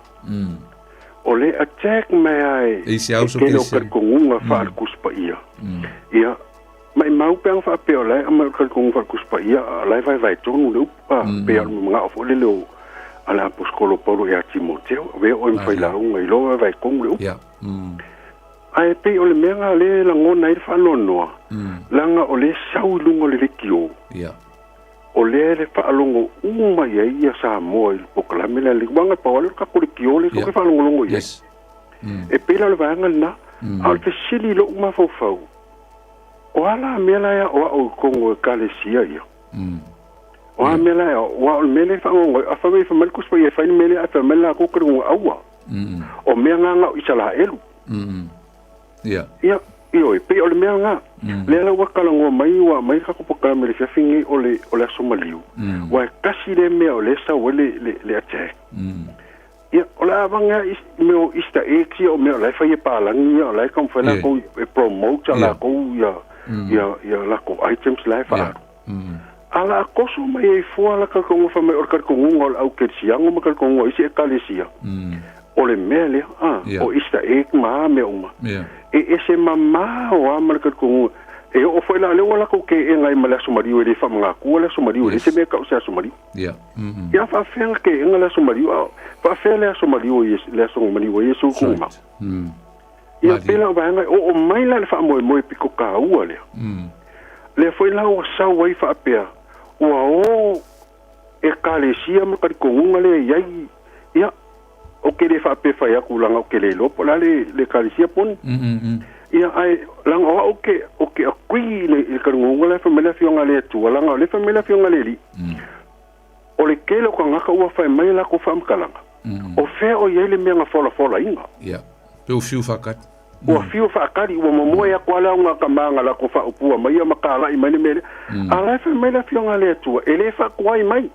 ole attack mai e se auso ke lo ka kongunga fa kuspa ia ia mai mau pang fa pe ole ma ka kongunga fa kuspa ia lai vai tonu lu pa pe mga fo le lo ala poskolo polo ya Timoteo ve o fai la un i lo vai kong lu ai pe ole menga le la ngona I fa no langa ole sau lungo le kio ole le fa longo uma ia Samoa o kala mele le wanga pa ole ka ko kio le ko fa longo yes e pe la vanga na al te sili lo uma fo fo o ala mela ya o kongo kalesia ia o mela o mele fa ngo a fa me fa mal kus pa ia fa mele a fa mela ko ko awa o me nga I sala elu ia io pe o le nga le la wa kala ngo mai ka ko pa me le fingi o le somaliu wa kasi le me o le sa o le attack ia o la vanga me o ista exi o me o la fa ia pa la ni o la kom fa na ko promote la ko ia la ko items la fa ala koso mai e fua la ka kongo fa mai orkar kongo au kersiango ma ka kongo isi ekalesia ole mele o ista ek ma me uma e ese mama o amar ka kongo e o foi la le wala ko ke e ngai mala sumari o le fa mga ku le sumari o le se me ka sa sumari ya fa fen ke e ngala sumari fa fe le sumari o le sumari o yesu kuma ya pela ba ngai o mai la fa mo piko ka u le foi la o sa wai fa pea o ekalesia ma ka konga le yai ya o ke le fa pe fa ya kulanga o ke le lo pola le ekalesia pon ia ai lang o ke kui le ka ngonga le famela fionga le tu langa le famela fionga le li o le ke lo ka ngaka ua fa mai la ko fam kalanga o fe o ye le menga fola inga pe o fiu fakat o fiu fakari o mo ya kwala nga kamanga la ko fa upua mai ma kala I mai mele ala fa mai la fionga le tu ele fa kwai mai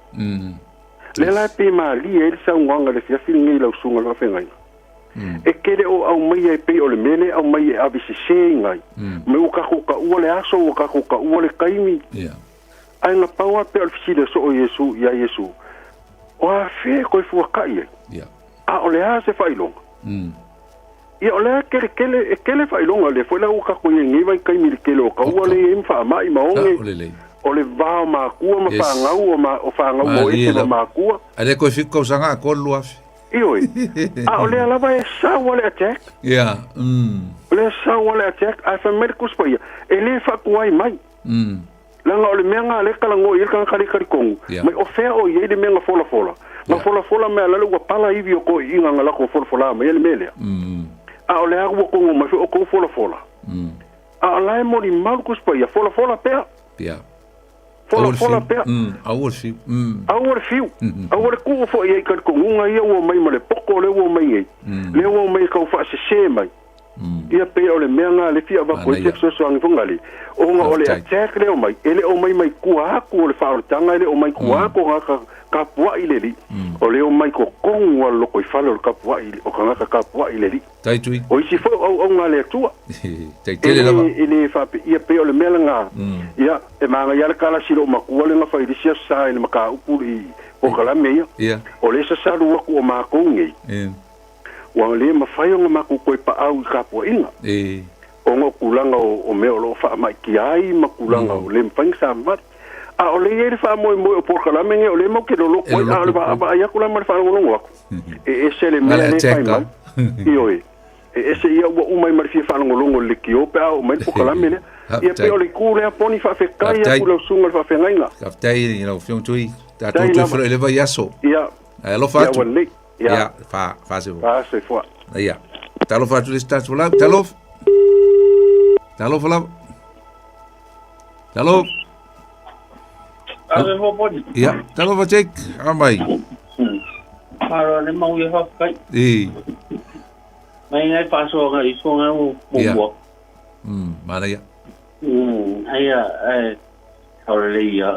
le la pe ma li e sa nganga le fia fingi la sunga la fenga e kere o au mai e pe o le mele au mai e abisi se ngai me o ka ko o le aso o ka ko o le kaimi ai na paua pe o fisi so o Yesu ya Yesu o a fe ko fu kai a o le ase fa ilong ia o le kele fa ilong le foi la o ka ko ngi vai kaimi le kele o ka o le imfa mai ma onge o le va ma ku ma fa ngau o fa ngau mo e ma ku ale ko fiko sanga ko luaf io a ole ala vai sa wale attack le sa wale attack a fa merkus pa ia ele fa kuai mai langa ole menga le kala ngo il kan kali kong mai o fe o ye de menga fola ma fola me ala lu pala ivi o ko inga ngala ko fola me ele mele a ole a ko ngo ma fe o ko fola a ala mo ni markus pa ia fola pe fola pe our fiu our ku fo ye ka ko nga ye wo mai male poko le wo mai le wo mai ka fa se mai ia pe ole menga le fia ba ko se so ang fungali o nga ole attack le o mai ele o mai ku le fa tanga le o mai ku ka pua ile li o le o mai ko kong wa lo ko falo ka pua ile o ka pua ile li tai tui o si fo o nga le tua tai tele lava ele fa pe ia pe ole menga ia e manga ia kala silo maku le nga fa ile sia sa ile maka upuri o kala me ia o le sa ru ko ma ko ngi wa le ma fa yo ma ko pa au ka pua inga o ngo kulanga o me o lo fa mai ki ai ma kulanga o le mpang sa mat a ole ye fa mo o por kala me o le mo ke lo ko a ba ya kula ma fa lo ngo e se le me le fa ma io e se ia o mai ma fi fa ngo le ki o pa o mai por kala me ia pe o le ku le poni fa fe kai ya kula sunga fa fe ngaina ka tai no fion tui ta tu fro le va yaso ia lo fa ia fa se fo ia ta lo fa tu sta tu la ta lo fa la ta lo ia talo va check amai para le mau ye hok kai mai ngai paso ga iso nga mo mo mana ya ai ya ahora le ya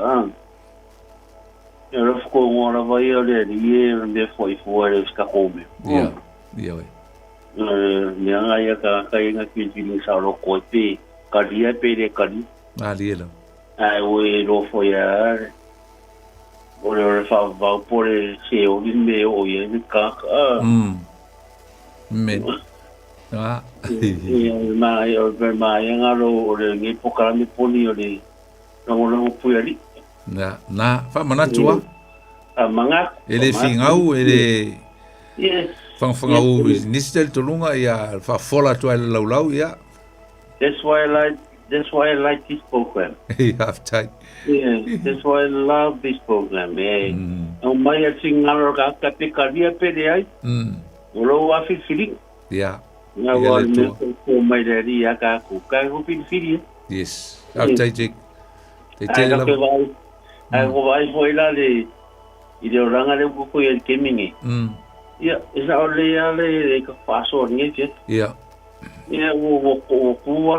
Ero ko ngora vai ole rie me foi fora ska come. Ya. Ya we. Nga ya ka nga ki sa ro ko pe ka dia pe de ka ni. Ali lo. Ai we ro foi ya. Ora fa va por se o ni me o ye ni ka. Me. Ah. Ma nga ro ore ngi pokara mi poni ole. No pu ali. Na fa mana tua. Manga. Ele fingau ele. Yes. Fangau nistel tolunga ya fa fola to el laulau ya. That's why I like this program. Half time. Yeah, that's why I love this program. Yeah. Mai singalo ka kapikaria pede ai. Olo wa fili. Yeah. Na wa me ko mai dari ya ka ku ka ku fili. Yes. Half time. Te tela. Ai ko vai foi lá de ide oranga le ku ko el kemingi. Ja, is ale ka paso ngi fit. Ja. Ja, wo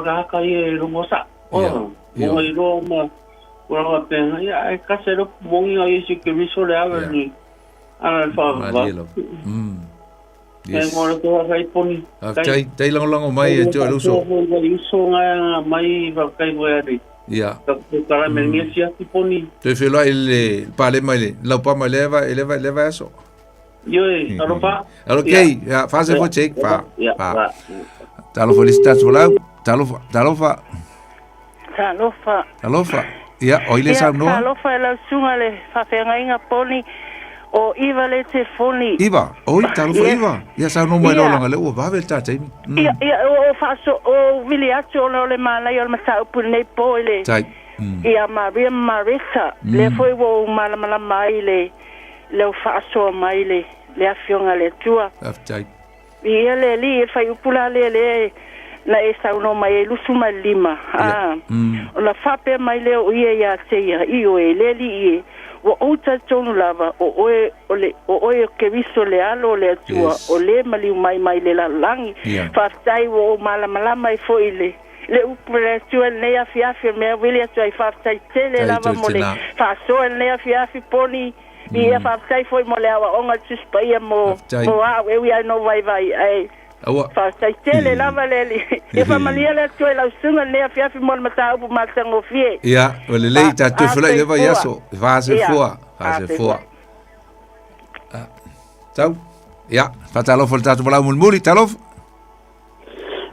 ga ka ye ro mosa. Wo ro ma wo pe ya ka se ro mo ngi ye si ke viso le ave ni. Ala fa va. Yes. Mo ko ga poni. Tai lang mai e jo luso. Luso nga mai va kai bo ya ri. Ja. Ka me ngi si ati poni. Te fe lo il pale mai la pa mai leva eso. Yo, alofa. Okay, ja, fase for check pa. Talo felicitats volau. Talofa. Ja, oile sa no. Talofa la sunga le fa fenga poni o iva le telefoni. Iva, oi talofa Iva. Ja sa no mai lo langa le o va vel ta temi. Ja, o faso o viliacho no le mala yo ma sa pune poile. Tai. Ja Maria Marisa, le foi wo mala mai le faso mai le afionga le tua. Aftai. Ia le fai upula le na esa uno mai lusu mai lima. Ona fape mai le o ia ya seia io le li o uta tonu lava o ke viso le alo le tua o le mali mai le la langi. Fastai wo mala mai foi le upule tua le afia me wili tua fastai tele lava mole. Faso le afia poni. Ia fa sai foi mo lewa onga tsuspai mo a we ai no vai ai fa sai tele lava leli e fa malia le tu la sunga le afia mo mata bu matango fie ia o le lei ta tu fula le vai aso fa se foa tau ia fa talo folta tu bala mulmuri talo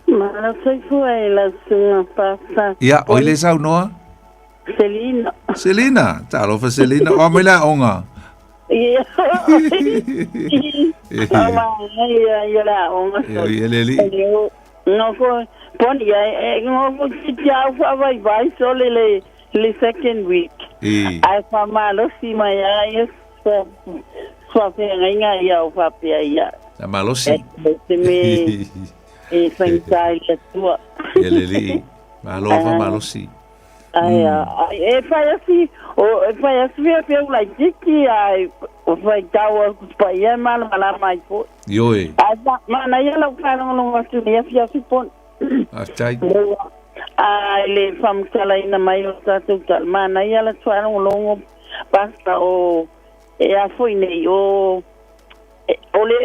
ma sai foi la sunga pasa ia o le sau noa Selina talo fa Selina o me la onga Iya. Iya lah orang. Iya leli. Noko pon ya ngoko jauh vai so le second week. Ai famalo si maya yes so penga ya o papia ya. Malo si. Me sentai le tua. Iya leli. Malo si. Ai fai assim pe la jiki ai o fai tawa pa ia mala mai po yo mana ia la kana no wasu ia fia pon aftai le fam kala ina mai o tatu tal mana ia la tswana longo pasta o a foi nei o ole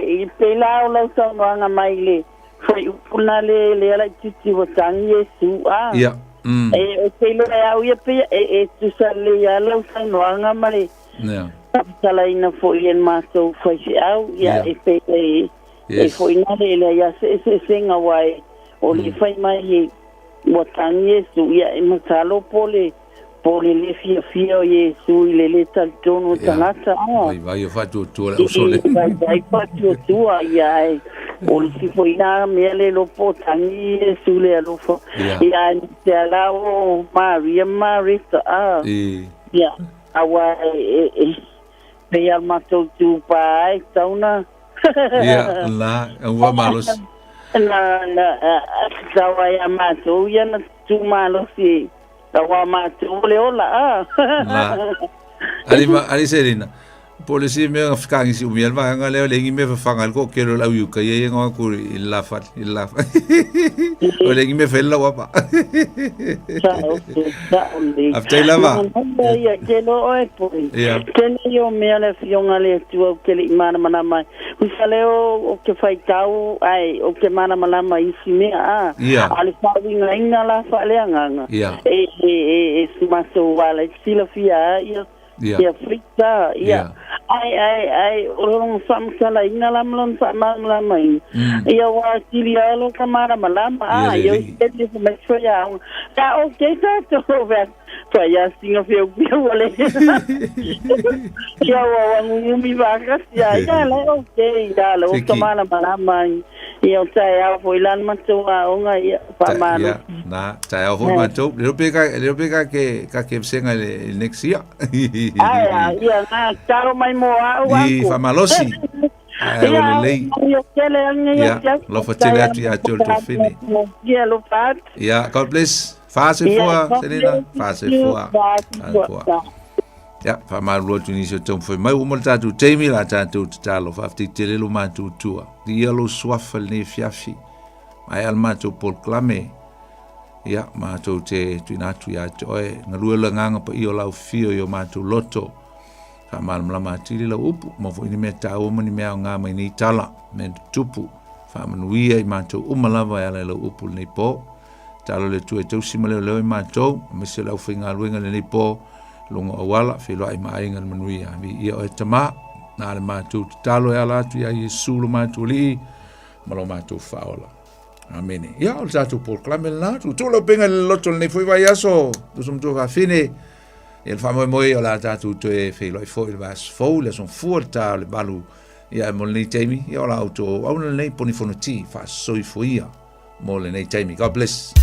I pela o la tsanga mai le foi puna le la titi o tangi Yesu yeah o telo ya o ia pe tu sale ya la tsanga mai yeah kala ina foi en maso foi au ya pe foi na le ya se senga wai o le fai mai o tangi Yesu ya masalo pole le fia o Yesu le taltono tangata vai fa tu la sole vai fa tu ya o si foi na mele lo potangi Yesu le lo fo ya te lao Maria Marisa ya awa pe al mato tu pai tauna ya la wa malos na sawa ya mato ya na tu malos tawa mato le ola ali Selina polisi me afkangi si umial ma nga leo lengi me fangal ko kero la uyu kaya nga ko ilafa o lengi me fella wapa after lava ya kelo oi poi kene yo me ala fionga le tu ke le mana mana mai usaleo o ke fai tau ai o ke mana mana mai si me ali fa winga inga la fa le nga e sumaso wala sila fia ya frita ai orang samsala ingalam lon sama mai ya wa silialo kamara malama yo jadi semester ya okay ta to ver ya singa fio wale ya wa ngumi vagas ya la okay ya lo kamara malama ya saya foilan matua onga ya pamano na saya ho mato lo pega que senga next year ya na taro mai moa i famalosi lei lo facile a tol to fini God bless fase fois Selena fase fois ya famalo tu ni so tom foi mai o molta tu Jamie la tanto talo fafti telelo matu tua di yellow swafel ne fiafi mai almato por clame ya mato te tuinatu ya joe ngalua nganga pa io lau fio yo mato loto mal mlama tili la upu mo fo ni meta o mani me nga mai ni tala me tupu fa manuia i mato umalava ya la upu nei po talo le tu e tu simale le mato me se la finga luenga le nei po lunga wala fi lo ai mai ngal manuia vi io e tama na le mato talo ya la tu ya Yesu lo mato li malo mato faola amen ya o tatu por clamel na tu lo penga le loto nei foi vai aso tu sum tu va fine il famo moi la tatu te fe lo fo il vas fo le son forta le balu ya mo nei Jamie ya la auto au nei poni fonoti fa soi foia mo le nei Jamie God bless